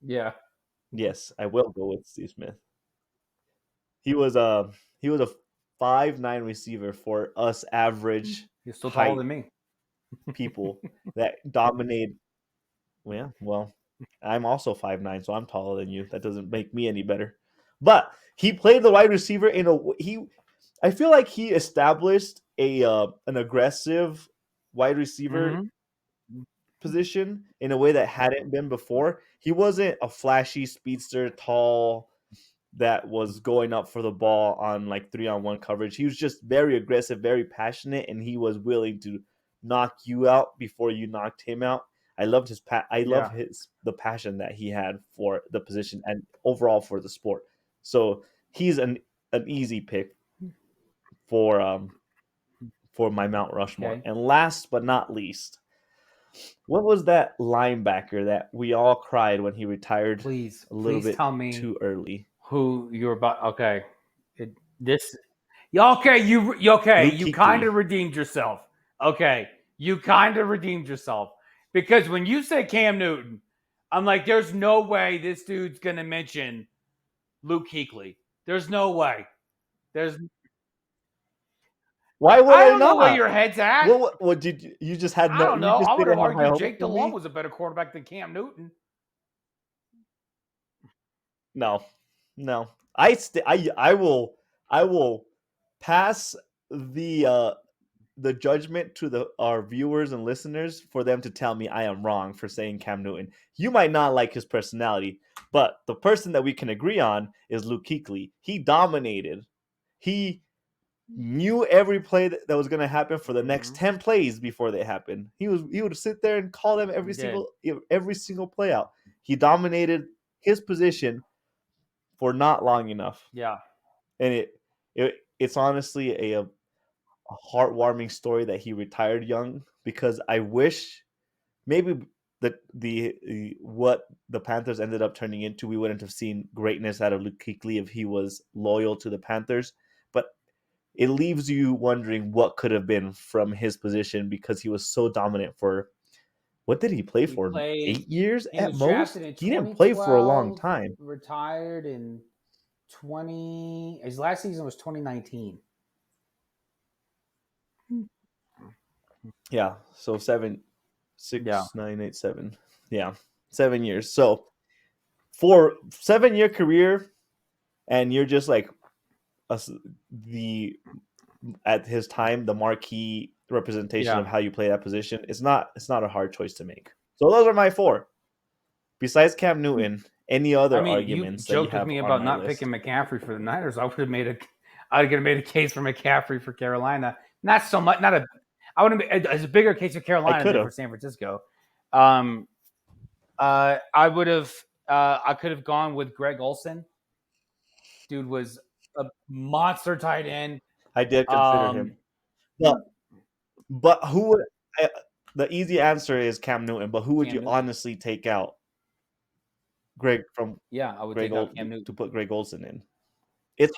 Speaker 6: yeah.
Speaker 1: Yes, I will go with Steve Smith. He was a 5'9" receiver for us average
Speaker 6: You're still
Speaker 1: height
Speaker 6: taller than me.
Speaker 1: people that dominate. Yeah, well, I'm also 5'9", so I'm taller than you. That doesn't make me any better. But he played the wide receiver in a he. I feel like he established an aggressive wide receiver position in a way that hadn't been before. He wasn't a flashy speedster, tall, that was going up for the ball on like 3-on-1 coverage. He was just very aggressive, very passionate, and he was willing to knock you out before you knocked him out. I loved the passion that he had for the position and overall for the sport. So he's an easy pick for my Mount Rushmore.
Speaker 6: Okay.
Speaker 1: And last but not least, what was that linebacker that we all cried when he retired
Speaker 6: Please,
Speaker 1: a little bit
Speaker 6: tell me
Speaker 1: too early?
Speaker 6: who you're about. Okay, okay, you
Speaker 1: Luke
Speaker 6: you
Speaker 1: Kuechly.
Speaker 6: kind of redeemed yourself. Okay, you kind of redeemed yourself because when you said Cam Newton, I'm like, there's no way this dude's gonna mention Luke Kuechly. There's no way. There's
Speaker 1: Why would
Speaker 6: I
Speaker 1: I
Speaker 6: don't know where
Speaker 1: not?
Speaker 6: your head's at.
Speaker 1: What did you just had
Speaker 6: I
Speaker 1: no?
Speaker 6: don't
Speaker 1: You
Speaker 6: know.
Speaker 1: just
Speaker 6: I would
Speaker 1: didn't
Speaker 6: have
Speaker 1: have high
Speaker 6: argued
Speaker 1: hopes
Speaker 6: Jake
Speaker 1: for
Speaker 6: DeLong
Speaker 1: me.
Speaker 6: was a better quarterback than Cam Newton.
Speaker 1: No, no. I will pass the judgment to our viewers and listeners for them to tell me I am wrong for saying Cam Newton. You might not like his personality, but the person that we can agree on is Luke Kuechly. He dominated. He knew every play that was going to happen for the next 10 plays before they happened. He would sit there and call them every single play out. He dominated his position for not long enough.
Speaker 6: Yeah.
Speaker 1: And it's honestly a heartwarming story that he retired young, because I wish maybe what the Panthers ended up turning into, we wouldn't have seen greatness out of Luke Kuechly if he was loyal to the Panthers. But it leaves you wondering what could have been from his position, because he was so dominant for, what did he play for? 8 years
Speaker 6: He
Speaker 1: at
Speaker 6: was
Speaker 1: most?
Speaker 6: drafted in
Speaker 1: He didn't play for a long
Speaker 6: 2012,
Speaker 1: time.
Speaker 6: retired in his last season was 2019.
Speaker 1: Yeah, so 7, 6,
Speaker 6: Yeah.
Speaker 1: 9, 8, 7. Yeah, 7 years. So for 7-year career, and you're just like at his time the marquee representation of how you play that position. It's not a hard choice to make. So those are my 4. Besides Cam Newton, any other arguments
Speaker 6: You
Speaker 1: that you
Speaker 6: joked
Speaker 1: have
Speaker 6: with me
Speaker 1: on
Speaker 6: about
Speaker 1: my
Speaker 6: not
Speaker 1: list?
Speaker 6: picking McCaffrey for the Niners. I would have made a case for McCaffrey for Carolina. Not so much. I would have made a bigger case for Carolina than for San Francisco. I would have. I could have gone with Greg Olsen. Dude was a monster tight end.
Speaker 1: I did consider him. But who would? The easy answer is Cam Newton. But who would you honestly take out? Greg from
Speaker 6: I would take out Cam Newton
Speaker 1: to put Greg Olsen in. It's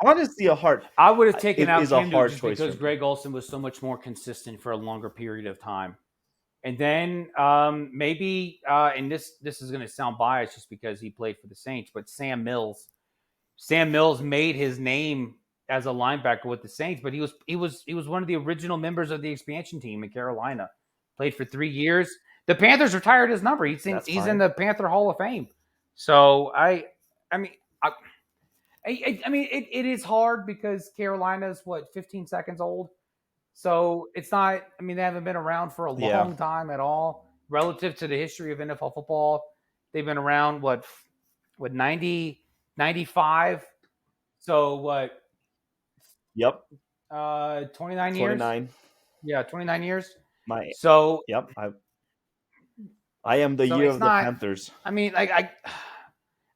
Speaker 1: honestly a hard.
Speaker 6: I would have taken out
Speaker 1: Cam
Speaker 6: Newton just because Greg Olsen was so much more consistent for a longer period of time. And then maybe, and this is going to sound biased just because he played for the Saints, but Sam Mills made his name as a linebacker with the Saints, but he was one of the original members of the expansion team in Carolina. Played for 3 years. The Panthers retired his number. He's
Speaker 1: That's
Speaker 6: in
Speaker 1: fine.
Speaker 6: the Panther Hall of Fame. So I mean, it is hard because Carolina's 15 seconds old. So it's not. I mean, they haven't been around for a
Speaker 1: Yeah.
Speaker 6: long time at all relative to the history of NFL football. They've been around 90, 95. So what?
Speaker 1: Yep.
Speaker 6: 29 years.
Speaker 1: 29.
Speaker 6: Yeah, 29 years.
Speaker 1: My
Speaker 6: So
Speaker 1: Yep. I am the
Speaker 6: so
Speaker 1: year
Speaker 6: it's
Speaker 1: of the
Speaker 6: not.
Speaker 1: Panthers.
Speaker 6: I mean,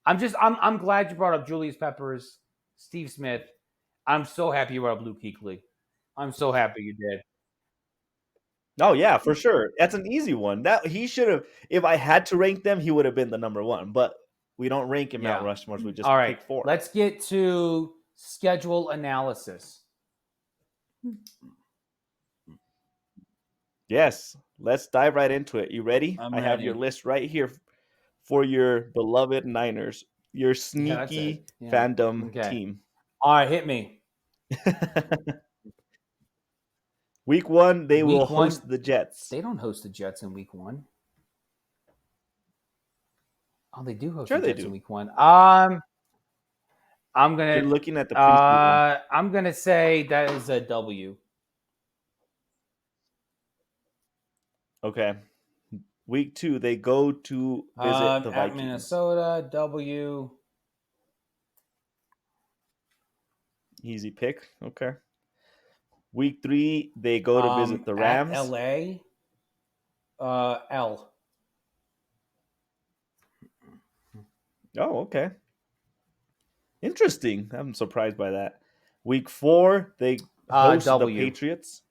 Speaker 6: I'm glad you brought up Julius Peppers, Steve Smith. I'm so happy you brought up Luke Kuechly. I'm so happy you did.
Speaker 1: Oh yeah, for sure. That's an easy one. That he should have. If I had to rank them, he would have been the number one. But we don't rank in Mount
Speaker 6: Yeah.
Speaker 1: Rushmores. We just
Speaker 6: All right,
Speaker 1: pick 4.
Speaker 6: let's get to schedule analysis.
Speaker 1: Yes, let's dive right into it. You ready?
Speaker 6: I'm
Speaker 1: I have your
Speaker 6: ready.
Speaker 1: list right here for your beloved Niners, your
Speaker 6: Yeah, that's
Speaker 1: sneaky
Speaker 6: it. Yeah.
Speaker 1: fandom
Speaker 6: Okay.
Speaker 1: team.
Speaker 6: All right, hit me.
Speaker 1: Week 1, they will
Speaker 6: Week one-
Speaker 1: host the Jets.
Speaker 6: They don't host the Jets in week 1. Oh, they do host
Speaker 1: Sure
Speaker 6: the
Speaker 1: they
Speaker 6: Jets
Speaker 1: do.
Speaker 6: in week 1. I'm
Speaker 1: You're
Speaker 6: gonna
Speaker 1: looking at the preseason.
Speaker 6: I'm gonna say that is a W.
Speaker 1: Okay. Week 2, they go to visit the
Speaker 6: At
Speaker 1: Vikings.
Speaker 6: Minnesota, W.
Speaker 1: Easy pick. Okay. Week 3, they go to visit the Rams.
Speaker 6: At LA, L.
Speaker 1: Oh, okay. Interesting. I'm surprised by that. Week 4, they host the
Speaker 6: W.
Speaker 1: Patriots.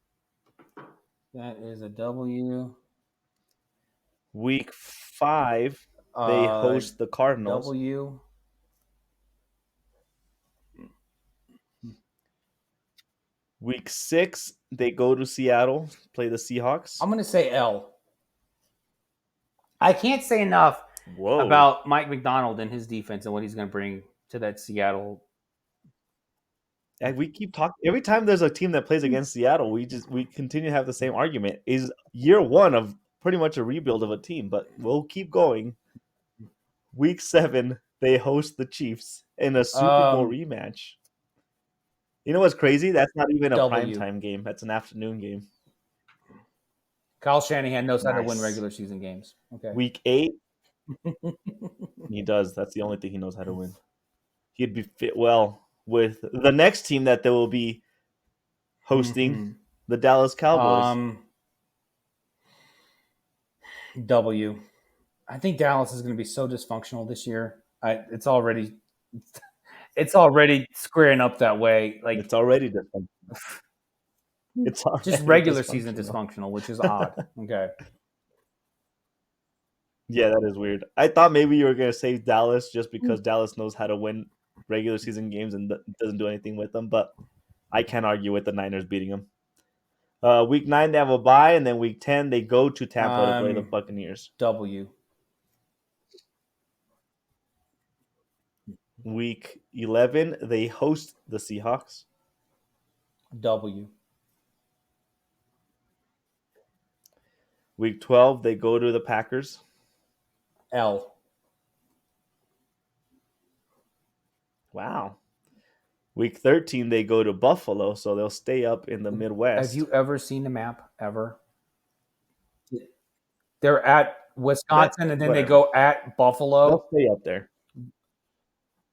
Speaker 6: That is a W.
Speaker 1: Week 5, they host the Cardinals.
Speaker 6: W.
Speaker 1: Week 6, they go to Seattle, play the Seahawks.
Speaker 6: I'm gonna say L. I can't say enough
Speaker 1: Whoa.
Speaker 6: about Mike McDonald and his defense and what he's going to bring to that Seattle.
Speaker 1: And we keep talking every time there's a team that plays against Seattle, we continue to have the same argument. Is year 1 of pretty much a rebuild of a team, but we'll keep going. Week 7, they host the Chiefs in a Super Bowl rematch. You know what's crazy? That's not even a
Speaker 6: W.
Speaker 1: primetime game. That's an afternoon game.
Speaker 6: Kyle Shanahan knows how to win
Speaker 1: Nice.
Speaker 6: regular season games. Okay.
Speaker 1: Week 8, he does. That's the only thing he knows how to win. He'd be fit well with the next team that they will be hosting, the Dallas Cowboys.
Speaker 6: W. I think Dallas is going to be so dysfunctional this year. It's already squaring up that way. Like
Speaker 1: It's already dysfunctional. It's already
Speaker 6: just regular season dysfunctional, which is odd. Okay.
Speaker 1: Yeah, that is weird. I thought maybe you were going to say Dallas just because Dallas knows how to win regular season games and doesn't do anything with them, but I can't argue with the Niners beating them. Week 9, they have a bye, and then week 10, they go to Tampa to play the Buccaneers.
Speaker 6: W.
Speaker 1: Week 11, they host the Seahawks.
Speaker 6: W.
Speaker 1: Week 12, they go to the Packers.
Speaker 6: L.
Speaker 1: Wow. Week 13, they go to Buffalo, so they'll stay up in the Midwest.
Speaker 6: Have you ever seen the map ever? They're at Wisconsin, and then they go at Buffalo.
Speaker 1: They'll stay up there.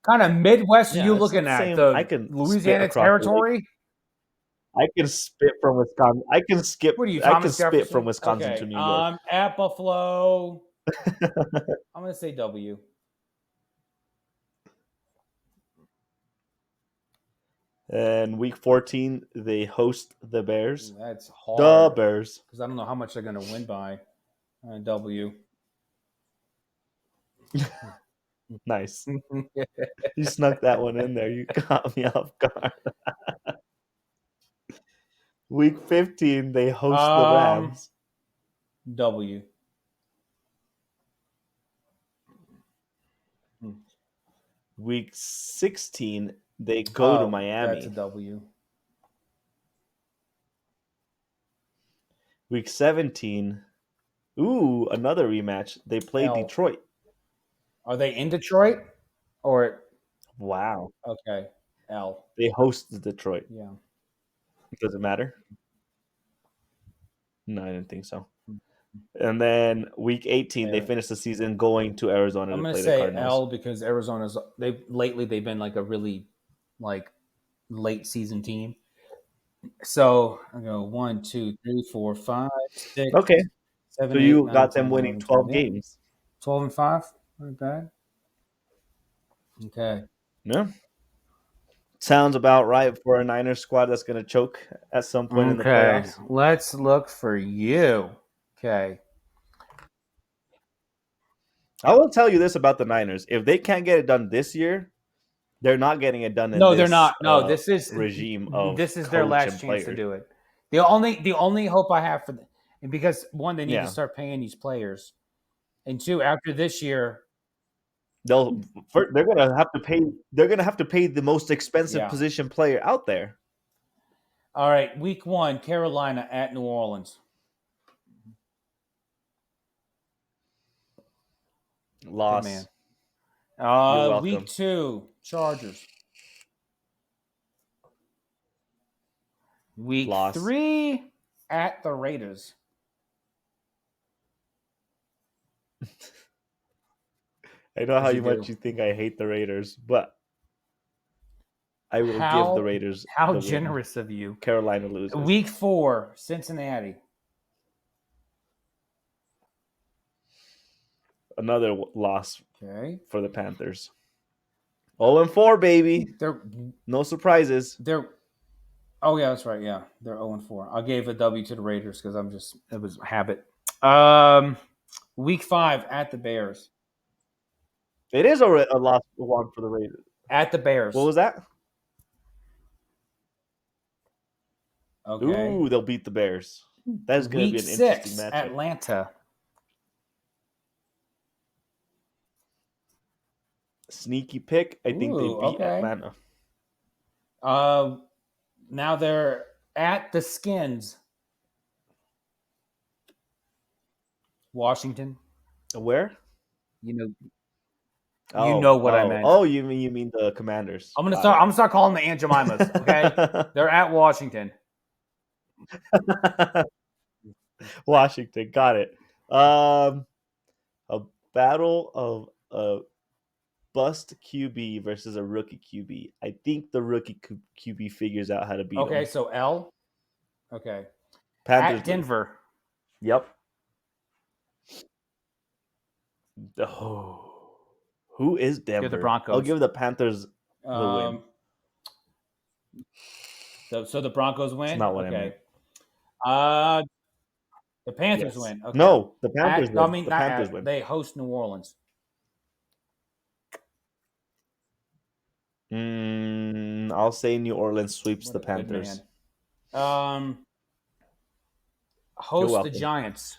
Speaker 6: Kind of Midwest.
Speaker 1: Yeah,
Speaker 6: are you
Speaker 1: it's
Speaker 6: looking
Speaker 1: the
Speaker 6: at
Speaker 1: same.
Speaker 6: the
Speaker 1: I can
Speaker 6: Louisiana
Speaker 1: spit across the
Speaker 6: territory?
Speaker 1: I can spit from Wisconsin. I can skip.
Speaker 6: What are you,
Speaker 1: I can
Speaker 6: Thomas
Speaker 1: spit
Speaker 6: Jefferson?
Speaker 1: from Wisconsin
Speaker 6: Okay,
Speaker 1: to New York.
Speaker 6: At Buffalo, I'm going to say W.
Speaker 1: And week 14, they host the Bears.
Speaker 6: That's hard.
Speaker 1: The Bears.
Speaker 6: Because I don't know how much they're going to win by. W.
Speaker 1: Nice. You snuck that one in there. You caught me off guard. Week 15, they host the Rams.
Speaker 6: W.
Speaker 1: Week 16, They go to
Speaker 6: That's a
Speaker 1: Miami.
Speaker 6: W.
Speaker 1: Week 17. Ooh, another rematch. They play
Speaker 6: L.
Speaker 1: Detroit.
Speaker 6: Are they in Detroit? Or
Speaker 1: Wow.
Speaker 6: okay, L.
Speaker 1: They host Detroit.
Speaker 6: Yeah.
Speaker 1: Does it matter? No, I didn't think so. And then week 18, they
Speaker 6: Yeah.
Speaker 1: finished the season going to Arizona
Speaker 6: I'm
Speaker 1: to
Speaker 6: gonna
Speaker 1: play the
Speaker 6: say
Speaker 1: Cardinals.
Speaker 6: L because Arizona's they've been like a really like late season team. So I go 1, 2, 3, 4, 5, 6,
Speaker 1: Okay.
Speaker 6: 7,
Speaker 1: So
Speaker 6: 8,
Speaker 1: you
Speaker 6: 9,
Speaker 1: got them
Speaker 6: 10,
Speaker 1: winning
Speaker 6: 11, 12.
Speaker 1: 12
Speaker 6: Yeah.
Speaker 1: games.
Speaker 6: 12 and 5. Not bad. Okay.
Speaker 1: Yeah. Sounds about right for a Niners squad that's going to choke at some point in the
Speaker 6: Okay.
Speaker 1: playoffs.
Speaker 6: Let's look for you. Okay.
Speaker 1: I will tell you this about the Niners. If they can't get it done this year, they're not getting it done in
Speaker 6: No, they're
Speaker 1: this
Speaker 6: not. No, this is
Speaker 1: regime of
Speaker 6: their
Speaker 1: coach
Speaker 6: last
Speaker 1: and
Speaker 6: chance to
Speaker 1: player.
Speaker 6: do it. The only hope I have for them, and because one, they need to
Speaker 1: Yeah.
Speaker 6: start paying these players, and two, after this year,
Speaker 1: They're going to have to pay. They're going to have to pay the most expensive
Speaker 6: yeah.
Speaker 1: position player out there.
Speaker 6: All right, week 1, Carolina at New Orleans.
Speaker 1: Loss.
Speaker 6: Good man.
Speaker 1: You're welcome.
Speaker 6: Week 2, Chargers. Week
Speaker 1: Loss.
Speaker 6: 3 at the Raiders.
Speaker 1: I know how
Speaker 6: you
Speaker 1: much
Speaker 6: do.
Speaker 1: you think I hate the Raiders, but I will give
Speaker 6: How
Speaker 1: the Raiders
Speaker 6: how
Speaker 1: the win.
Speaker 6: generous of you.
Speaker 1: Carolina loses.
Speaker 6: Week 4, Cincinnati.
Speaker 1: Another loss
Speaker 6: Okay.
Speaker 1: for the Panthers. 0-4, baby.
Speaker 6: They're
Speaker 1: No surprises.
Speaker 6: oh yeah, that's right. Yeah, they're 0-4. I gave a W to the Raiders because it was habit. Week 5 at the Bears.
Speaker 1: It is a loss one for the Raiders.
Speaker 6: At the Bears.
Speaker 1: What was that?
Speaker 6: Okay.
Speaker 1: Ooh, they'll beat the Bears. That's going to be
Speaker 6: Week
Speaker 1: an interesting
Speaker 6: 6,
Speaker 1: matchup.
Speaker 6: Atlanta.
Speaker 1: Sneaky pick. I think they
Speaker 6: Ooh,
Speaker 1: beat
Speaker 6: okay.
Speaker 1: Atlanta.
Speaker 6: Now they're at the Skins. Washington.
Speaker 1: Where?
Speaker 6: You know
Speaker 1: Oh,
Speaker 6: what I meant.
Speaker 1: Oh, you mean the Commanders?
Speaker 6: I'm gonna start calling them the Aunt Jemimas. Okay, they're at Washington.
Speaker 1: Washington, got it. A battle of a bust QB versus a rookie QB. I think the rookie QB figures out how to beat
Speaker 6: Okay,
Speaker 1: them.
Speaker 6: so L. Okay,
Speaker 1: Panthers
Speaker 6: at Denver.
Speaker 1: Yep. Oh, who is Denver?
Speaker 6: They're the Broncos.
Speaker 1: I'll give the Panthers the win.
Speaker 6: So the Broncos win.
Speaker 1: It's not what I meant.
Speaker 6: The Panthers
Speaker 1: Yes.
Speaker 6: win. Okay.
Speaker 1: No, the Panthers win.
Speaker 6: I mean,
Speaker 1: The
Speaker 6: not
Speaker 1: Panthers
Speaker 6: at,
Speaker 1: win.
Speaker 6: they host New Orleans.
Speaker 1: I'll say New Orleans sweeps
Speaker 6: What
Speaker 1: the
Speaker 6: a good
Speaker 1: Panthers.
Speaker 6: man.
Speaker 1: You're
Speaker 6: Host the
Speaker 1: welcome.
Speaker 6: Giants.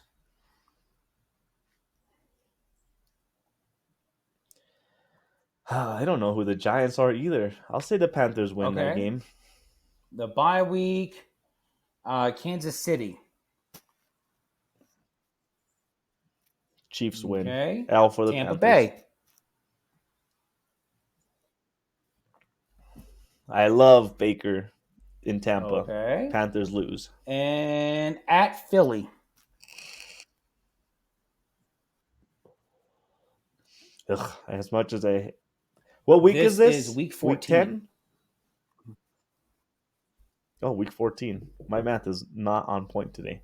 Speaker 1: I don't know who the Giants are either. I'll say the Panthers win that
Speaker 6: Okay.
Speaker 1: game.
Speaker 6: The bye week. Kansas City.
Speaker 1: Chiefs win.
Speaker 6: Okay.
Speaker 1: L for the
Speaker 6: Tampa
Speaker 1: Panthers.
Speaker 6: Bay.
Speaker 1: I love Baker in Tampa.
Speaker 6: Okay.
Speaker 1: Panthers lose.
Speaker 6: And at Philly.
Speaker 1: Ugh, as much as I... What week is this?
Speaker 6: Is week 14.
Speaker 1: Week 10? Oh, week 14. My math is not on point today.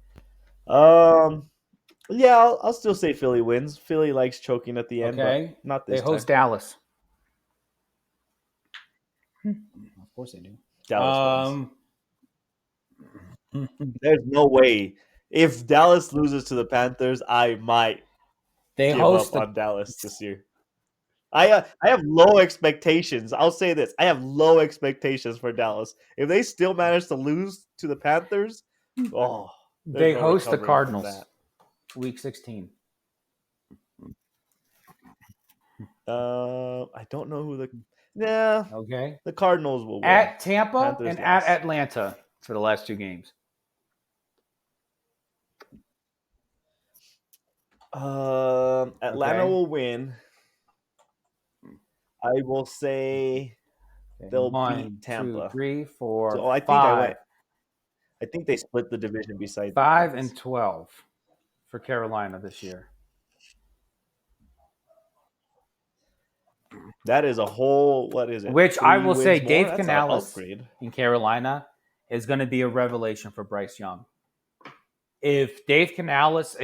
Speaker 1: Yeah, I'll still say Philly wins. Philly likes choking at the end,
Speaker 6: Okay.
Speaker 1: but not this
Speaker 6: They host
Speaker 1: time.
Speaker 6: Dallas. Of course they do.
Speaker 1: Dallas wins. There's no way. If Dallas loses to the Panthers, I might give up on Dallas this year. I have low expectations. I'll say this. I have low expectations for Dallas. If they still manage to lose to the Panthers,
Speaker 6: they
Speaker 1: no
Speaker 6: host the
Speaker 1: recovering from
Speaker 6: Cardinals.
Speaker 1: that.
Speaker 6: Week 16.
Speaker 1: I don't know who Yeah,
Speaker 6: Okay.
Speaker 1: the Cardinals will win.
Speaker 6: At Tampa
Speaker 1: Panthers
Speaker 6: and at
Speaker 1: lost.
Speaker 6: Atlanta for the last 2 games.
Speaker 1: Atlanta
Speaker 6: Okay.
Speaker 1: will win. I will say
Speaker 6: Okay.
Speaker 1: they'll beat
Speaker 6: 1, 2,
Speaker 1: Tampa.
Speaker 6: 3, 4,
Speaker 1: So I think I
Speaker 6: 5.
Speaker 1: went. I think they split the division beside the
Speaker 6: 5
Speaker 1: Pats.
Speaker 6: and 12 for Carolina this year.
Speaker 1: That is a whole. What is it?
Speaker 6: Which I
Speaker 1: 3
Speaker 6: will say,
Speaker 1: wins more.
Speaker 6: Dave
Speaker 1: That's an
Speaker 6: Canales
Speaker 1: upgrade.
Speaker 6: in Carolina is going to be a revelation for Bryce Young. If Dave Canales,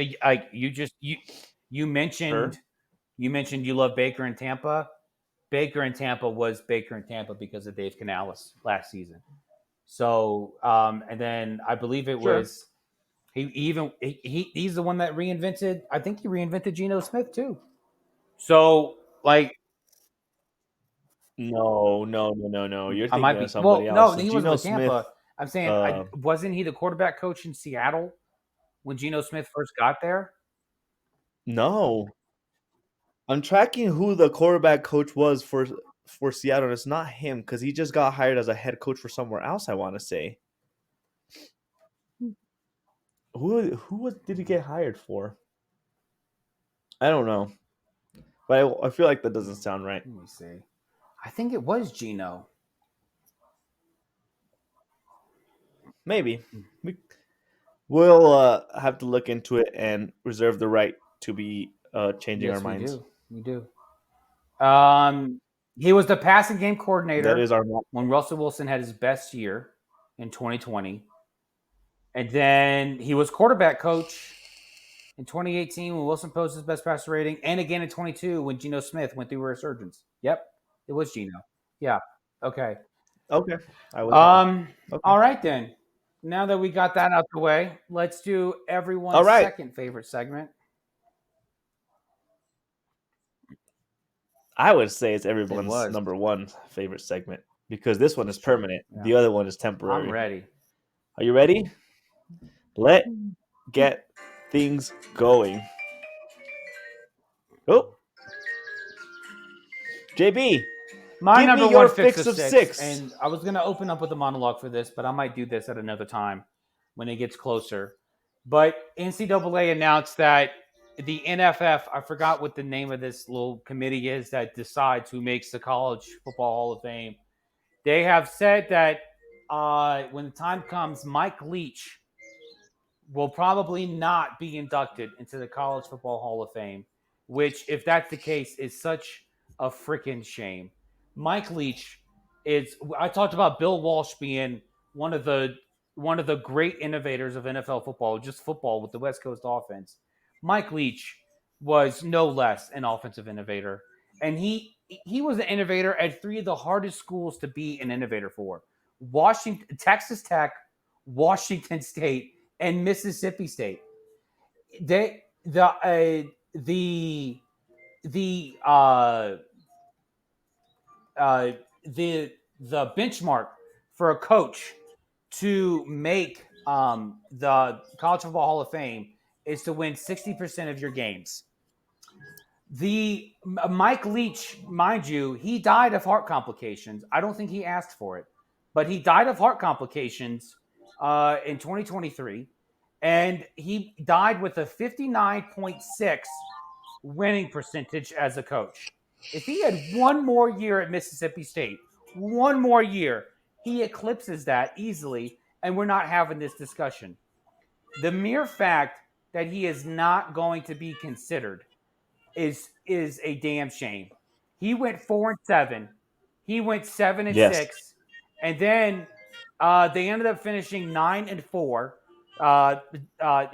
Speaker 6: you mentioned
Speaker 1: Sure.
Speaker 6: you love Baker in Tampa. Baker in Tampa was Baker in Tampa because of Dave Canales last season. So, and then I believe it
Speaker 1: Sure.
Speaker 6: was he's the one that reinvented. I think he reinvented Geno Smith too. So, like,
Speaker 1: No. You're
Speaker 6: I
Speaker 1: thinking
Speaker 6: might
Speaker 1: of
Speaker 6: be.
Speaker 1: somebody
Speaker 6: Well,
Speaker 1: else.
Speaker 6: no,
Speaker 1: So
Speaker 6: he wasn't
Speaker 1: Geno
Speaker 6: with Tampa.
Speaker 1: Smith.
Speaker 6: I'm saying,
Speaker 1: Uh,
Speaker 6: wasn't he the quarterback coach in Seattle when Geno Smith first got there?
Speaker 1: no, I'm tracking who the quarterback coach was for Seattle. And it's not him because he just got hired as a head coach for somewhere else. I want to say did he get hired for? I don't know, but I feel like that doesn't sound right.
Speaker 6: Let me see. I think it was Geno.
Speaker 1: Maybe we, we'll have to look into it and reserve the right to be changing our
Speaker 6: Yes, we
Speaker 1: minds.
Speaker 6: do. We do. Um, he was the passing game
Speaker 1: That
Speaker 6: coordinator
Speaker 1: is our
Speaker 6: when Russell Wilson had his best year in 2020. And then he was quarterback coach in 2018 when Wilson posted his best passer rating, and again in 22 when Geno Smith went through a resurgence. Yep, it was Geno. Yeah. Okay.
Speaker 1: okay. I was wrong.
Speaker 6: Um.
Speaker 1: Okay.
Speaker 6: All right then. Now that we got that out the way, let's do
Speaker 1: All
Speaker 6: everyone's
Speaker 1: right.
Speaker 6: second favorite segment.
Speaker 1: I would say it's
Speaker 6: It
Speaker 1: everyone's
Speaker 6: was.
Speaker 1: number one favorite segment because this one
Speaker 6: It's
Speaker 1: is
Speaker 6: true.
Speaker 1: permanent.
Speaker 6: Yeah.
Speaker 1: The other one is
Speaker 6: I'm
Speaker 1: temporary.
Speaker 6: ready.
Speaker 1: Are you ready? Let get things going. Oh, JB,
Speaker 6: My
Speaker 1: give me
Speaker 6: number one
Speaker 1: your
Speaker 6: fix
Speaker 1: fix
Speaker 6: of
Speaker 1: of
Speaker 6: six,
Speaker 1: six.
Speaker 6: and I was going to open up with a monologue for this, but I might do this at another time when it gets closer. But NCAA announced that the NFF, I forgot what the name of this little committee is that decides who makes the College Football Hall of Fame. They have said that when the time comes, Mike Leach will probably not be inducted into the College Football Hall of Fame, which, if that's the case, is such a freaking shame. Mike Leach is. I talked about Bill Walsh being one of the great innovators of NFL football, just football with the West Coast offense. Mike Leach was no less an offensive innovator, and he was an innovator at 3 of the hardest schools to be an innovator for: Washington, Texas Tech, Washington State, and Mississippi State. They the uh, the benchmark for a coach to make the College Football Hall of Fame is to win 60% of your games. The Mike Leach, mind you, he died of heart complications. I don't think he asked for it, but he died of heart complications in 2023, and he died with a 59.6 winning percentage as a coach. If he had one more year at Mississippi State, one more year, he eclipses that easily, and we're not having this discussion. The mere fact that he is not going to be considered is a damn shame. He went 4-7. He went seven and
Speaker 1: Yes.
Speaker 6: six, and then they ended up finishing 9-4.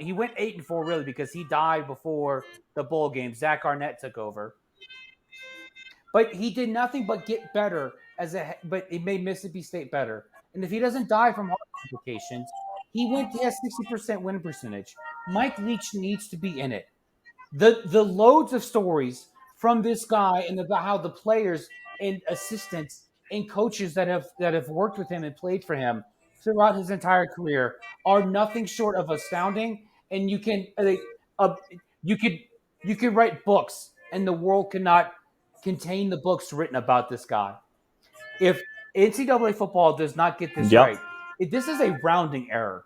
Speaker 6: He went 8-4 really because he died before the bowl game. Zach Arnett took over, but he did nothing but get better but it made Mississippi State better. And if he doesn't die from heart complications, he has 60% win percentage. Mike Leach needs to be in it. The loads of stories from this guy and about how the players and assistants and coaches that have worked with him and played for him throughout his entire career are nothing short of astounding. And uh, you could you could write books, and the world cannot contain the books written about this guy. If NCAA football does not get this
Speaker 1: Yep.
Speaker 6: right, this is a rounding error.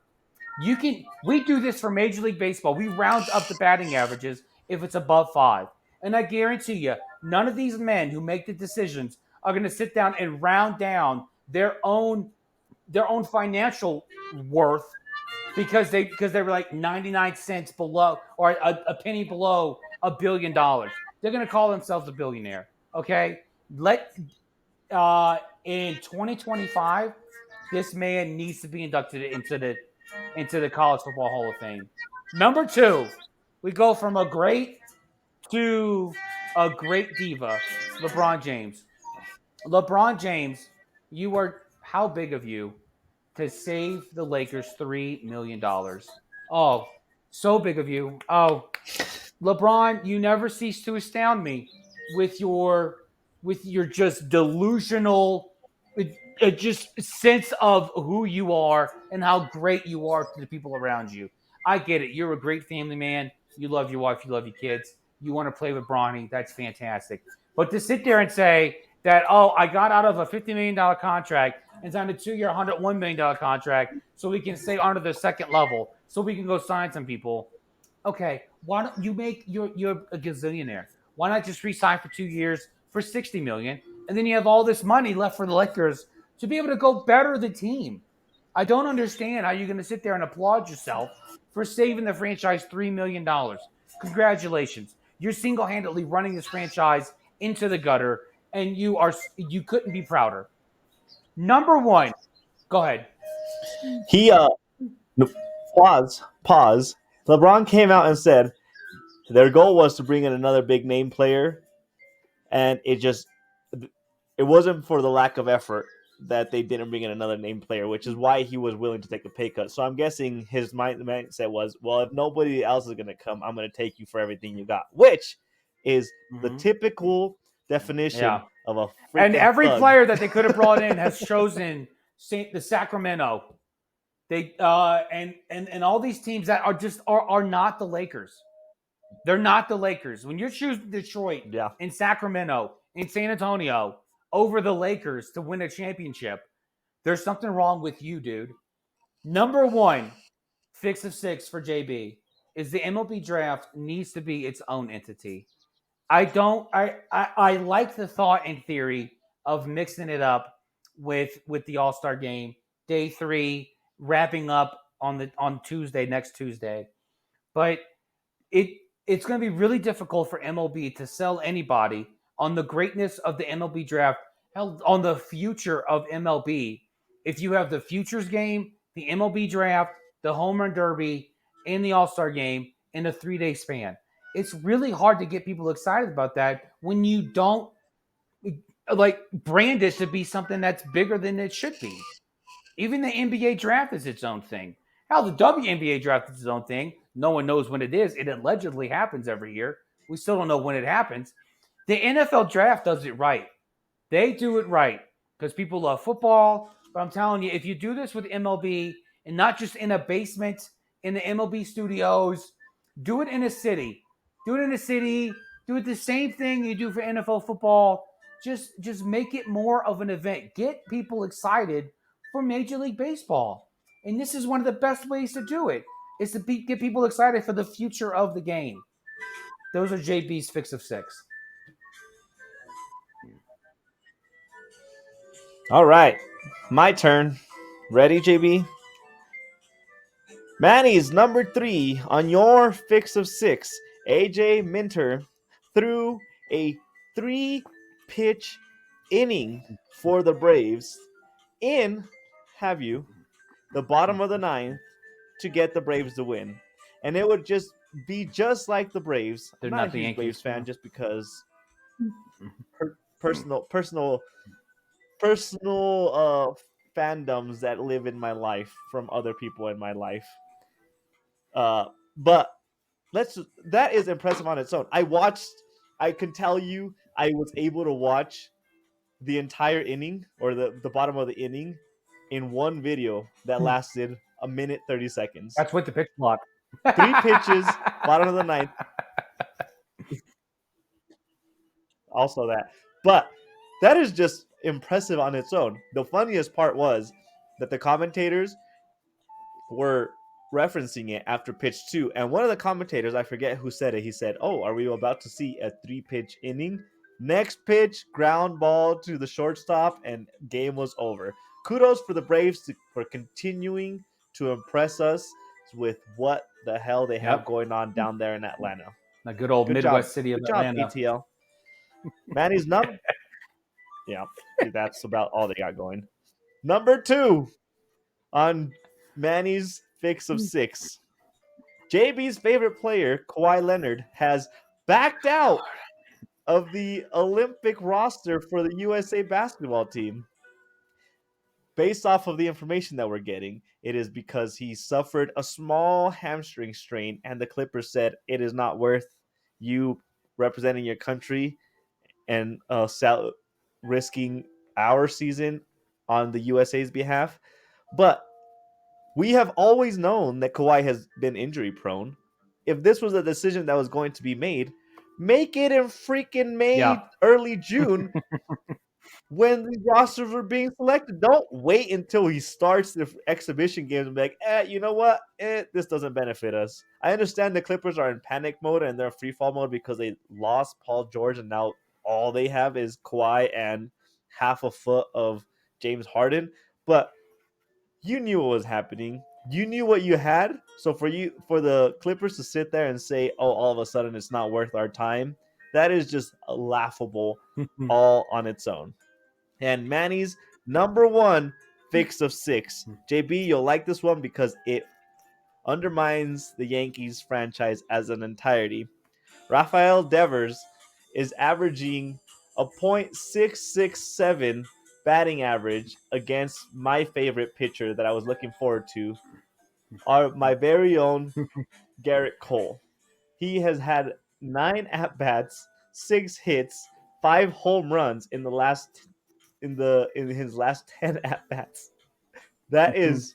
Speaker 6: We do this for Major League Baseball. We round up the batting averages if it's above 5. And I guarantee you, none of these men who make the decisions are going to sit down and round down their own financial worth because they were like 99 cents below or a penny below $1 billion. They're going to call themselves a billionaire. Okay, in 2025, this man needs to be inducted into the College Football Hall of Fame. Number 2, we go from a great to a great diva, LeBron James. LeBron James, you are how big of you to save the Lakers $3 million? Oh, so big of you. Oh, LeBron, you never cease to astound me with your just delusional just sense of who you are and how great you are to the people around you. I get it. You're a great family man. You love your wife. You love your kids. You want to play with Bronny. That's fantastic. But to sit there and say that, oh, I got out of a $50 million contract and signed a 2-year, $101 million contract so we can stay under the second level so we can go sign some people. Okay, why don't you you're a gazillionaire? Why not just re-sign for 2 years for $60 million, and then you have all this money left for the Lakers to be able to go better the team? I don't understand how you're going to sit there and applaud yourself for saving the franchise $3 million. Congratulations, you're single-handedly running this franchise into the gutter, and you couldn't be prouder. Number 1, go ahead.
Speaker 1: He pause. LeBron came out and said their goal was to bring in another big name player, and it wasn't for the lack of effort that they didn't bring in another name player, which is why he was willing to take a pay cut. So I'm guessing his mindset was, well, if nobody else is going to come, I'm going to take you for everything you got, which is the typical definition of a freaking
Speaker 6: And every
Speaker 1: thug.
Speaker 6: player that they could have brought in has chosen the Sacramento. They and all these teams that are not the Lakers. They're not the Lakers. When you're choosing Detroit and Sacramento and San Antonio over the Lakers to win a championship, there's something wrong with you, dude. Number 1, fix of 6 for JB is the MLB draft needs to be its own entity. I like the thought and theory of mixing it up with the All-Star game, day 3, wrapping up on Tuesday, next Tuesday. But it's going to be really difficult for MLB to sell anybody on the greatness of the MLB draft, on the future of MLB. If you have the futures game, the MLB draft, the home run derby, and the All-Star game in a 3-day span. It's really hard to get people excited about that when you don't brand it to be something that's bigger than it should be. Even the NBA draft is its own thing. Hell, the WNBA draft is its own thing. No one knows when it is. It allegedly happens every year. We still don't know when it happens. The NFL draft does it right. They do it right because people love football. But I'm telling you, if you do this with MLB and not just in a basement in the MLB studios, do it in a city. Do it in a city. Do it the same thing you do for NFL football. Just make it more of an event. Get people excited for Major League Baseball. And this is one of the best ways to do it, is to get people excited for the future of the game. Those are JB's fix of 6.
Speaker 1: All right, my turn. Ready, JB? Manny's number 3 on your fix of 6. AJ Minter threw a 3-pitch inning for the Braves in, the bottom of the 9th to get the Braves to win. And it would be just like the Braves.
Speaker 6: They're
Speaker 1: I'm
Speaker 6: not
Speaker 1: not a
Speaker 6: the
Speaker 1: huge
Speaker 6: Yankees,
Speaker 1: Braves fan
Speaker 6: no.
Speaker 1: just because personal fandoms that live in my life from other people in my life. But that is impressive on its own. I can tell you I was able to watch the entire inning or the bottom of the inning in one video that lasted a minute 30 seconds.
Speaker 6: That's with the pitch clock.
Speaker 1: 3 pitches, bottom of the 9th. Also that. But That is just impressive on its own. The funniest part was that the commentators were referencing it after pitch 2, and one of the commentators, I forget who said it, he said, "Oh, are we about to see a 3-pitch inning?" Next pitch, ground ball to the shortstop, and game was over. Kudos for the Braves for continuing to impress us with what the hell they have
Speaker 6: Yep.
Speaker 1: going on down there in Atlanta.
Speaker 6: The good old
Speaker 1: Good
Speaker 6: Midwest
Speaker 1: job.
Speaker 6: city of
Speaker 1: Good job,
Speaker 6: Atlanta.
Speaker 1: ATL. Manny's number. Yeah, that's about all they got going. Number 2 on Manny's fix of 6. JB's favorite player, Kawhi Leonard, has backed out of the Olympic roster for the USA basketball team. Based off of the information that we're getting, it is because he suffered a small hamstring strain, and the Clippers said it is not worth you representing your country and risking our season on the USA's behalf. But we have always known that Kawhi has been injury prone. If this was a decision that was going to be made, make it in freaking May,
Speaker 6: Yeah.
Speaker 1: early June, when the rosters were being selected. Don't wait until he starts the exhibition games and be like, you know what? This doesn't benefit us. I understand the Clippers are in panic mode and they're in free fall mode because they lost Paul George and now all they have is Kawhi and half a foot of James Harden. But you knew what was happening. You knew what you had. So for the Clippers to sit there and say, "Oh, all of a sudden it's not worth our time," that is just laughable all on its own. And Manny's number 1 fix of 6. JB, you'll like this one because it undermines the Yankees franchise as an entirety. Rafael Devers is averaging a .667 batting average against my favorite pitcher that I was looking forward to, my very own Garrett Cole. He has had 9 at bats, 6 hits, 5 home runs in his last 10 at bats. That is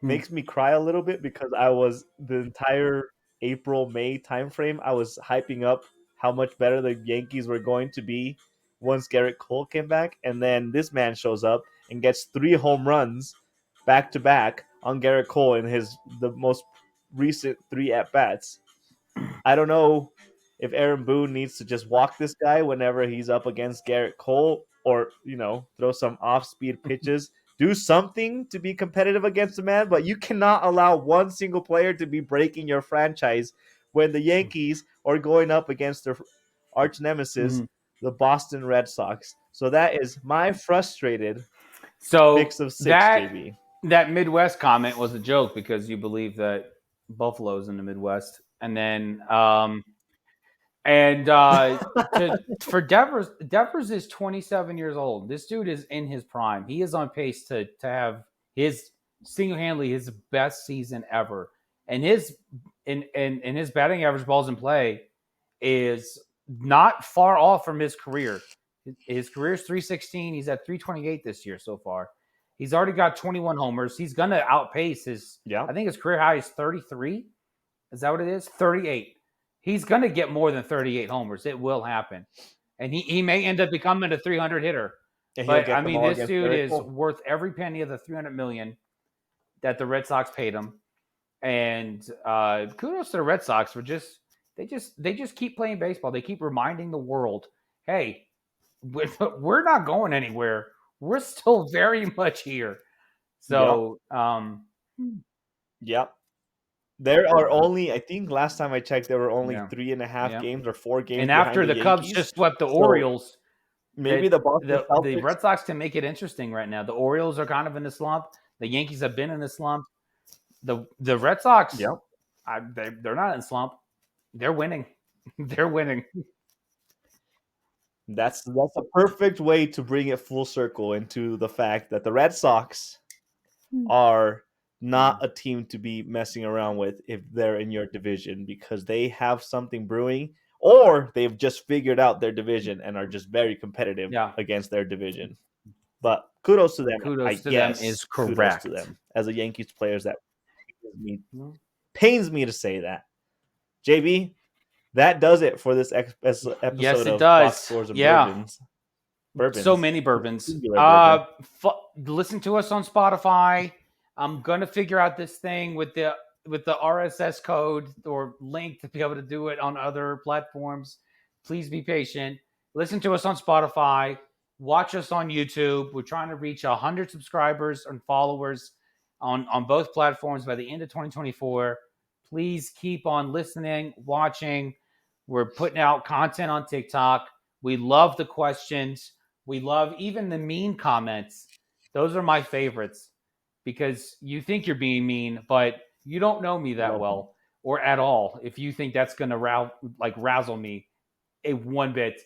Speaker 1: makes me cry a little bit because I was the entire April May timeframe I was hyping up how much better the Yankees were going to be once Garrett Cole came back, and then this man shows up and gets 3 home runs back to back on Garrett Cole in the most recent 3 at bats. I don't know if Aaron Boone needs to just walk this guy whenever he's up against Garrett Cole, or throw some off-speed pitches. Do something to be competitive against the man, but you cannot allow one single player to be breaking your franchise when the Yankees are going up against their arch nemesis, the Boston Red Sox. So that is my frustrated fix of 6, JB.
Speaker 6: That Midwest comment was a joke because you believe that Buffalo's in the Midwest. And then for Devers is 27 years old. This dude is in his prime. He is on pace to have his single-handedly his best season ever. And his batting average balls in play is not far off from his career. His career is 316. He's at 328 this year so far. He's already got 21 homers. He's going to outpace his I think his career high is 33. Is that what it is? 38. He's going to get more than 38 homers. It will happen. And he may end up becoming a 300 hitter. But, I mean, this dude is worth every penny of the $300 million that the Red Sox paid him. And kudos to the Red Sox for they just keep playing baseball. They keep reminding the world, hey, we're not going anywhere. We're still very much here. So,
Speaker 1: Yep. There are only, I think last time I checked, there were only 3.5 games or 4 games.
Speaker 6: And after the Cubs just swept the Orioles,
Speaker 1: maybe the
Speaker 6: Red Sox can make it interesting right now. The Orioles are kind of in a slump. The Yankees have been in a slump. The Red Sox, they're not in a slump. They're winning. They're winning.
Speaker 1: That's a perfect way to bring it full circle into the fact that the Red Sox are not a team to be messing around with if they're in your division, because they have something brewing, or they've just figured out their division and are just very competitive against their division. But kudos to them.
Speaker 6: Kudos to them is correct.
Speaker 1: Kudos to them. As a Yankees players, that pains me to say that. JB, that does it for this episode of Box Scores and Bourbons. Bourbons.
Speaker 6: So many bourbons.
Speaker 1: Singular bourbon.
Speaker 6: Listen to us on Spotify. I'm gonna figure out this thing with the RSS code or link to be able to do it on other platforms. Please be patient. Listen to us on Spotify. Watch us on YouTube. We're trying to reach 100 subscribers and followers on both platforms by the end of 2024. Please keep on listening, watching. We're putting out content on TikTok. We love the questions. We love even the mean comments. Those are my favorites because you think you're being mean, but you don't know me that well or at all. If you think that's going to razzle me one bit,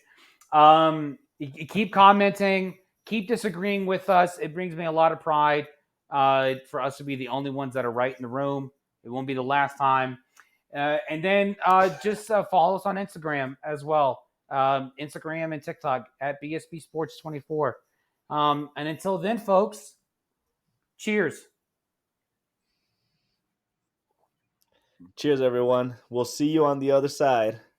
Speaker 6: keep commenting, keep disagreeing with us. It brings me a lot of pride for us to be the only ones that are right in the room. It won't be the last time. And then just follow us on Instagram as well. Instagram and TikTok at BSB Sports 24. And until then, folks, cheers.
Speaker 1: Cheers, everyone. We'll see you on the other side.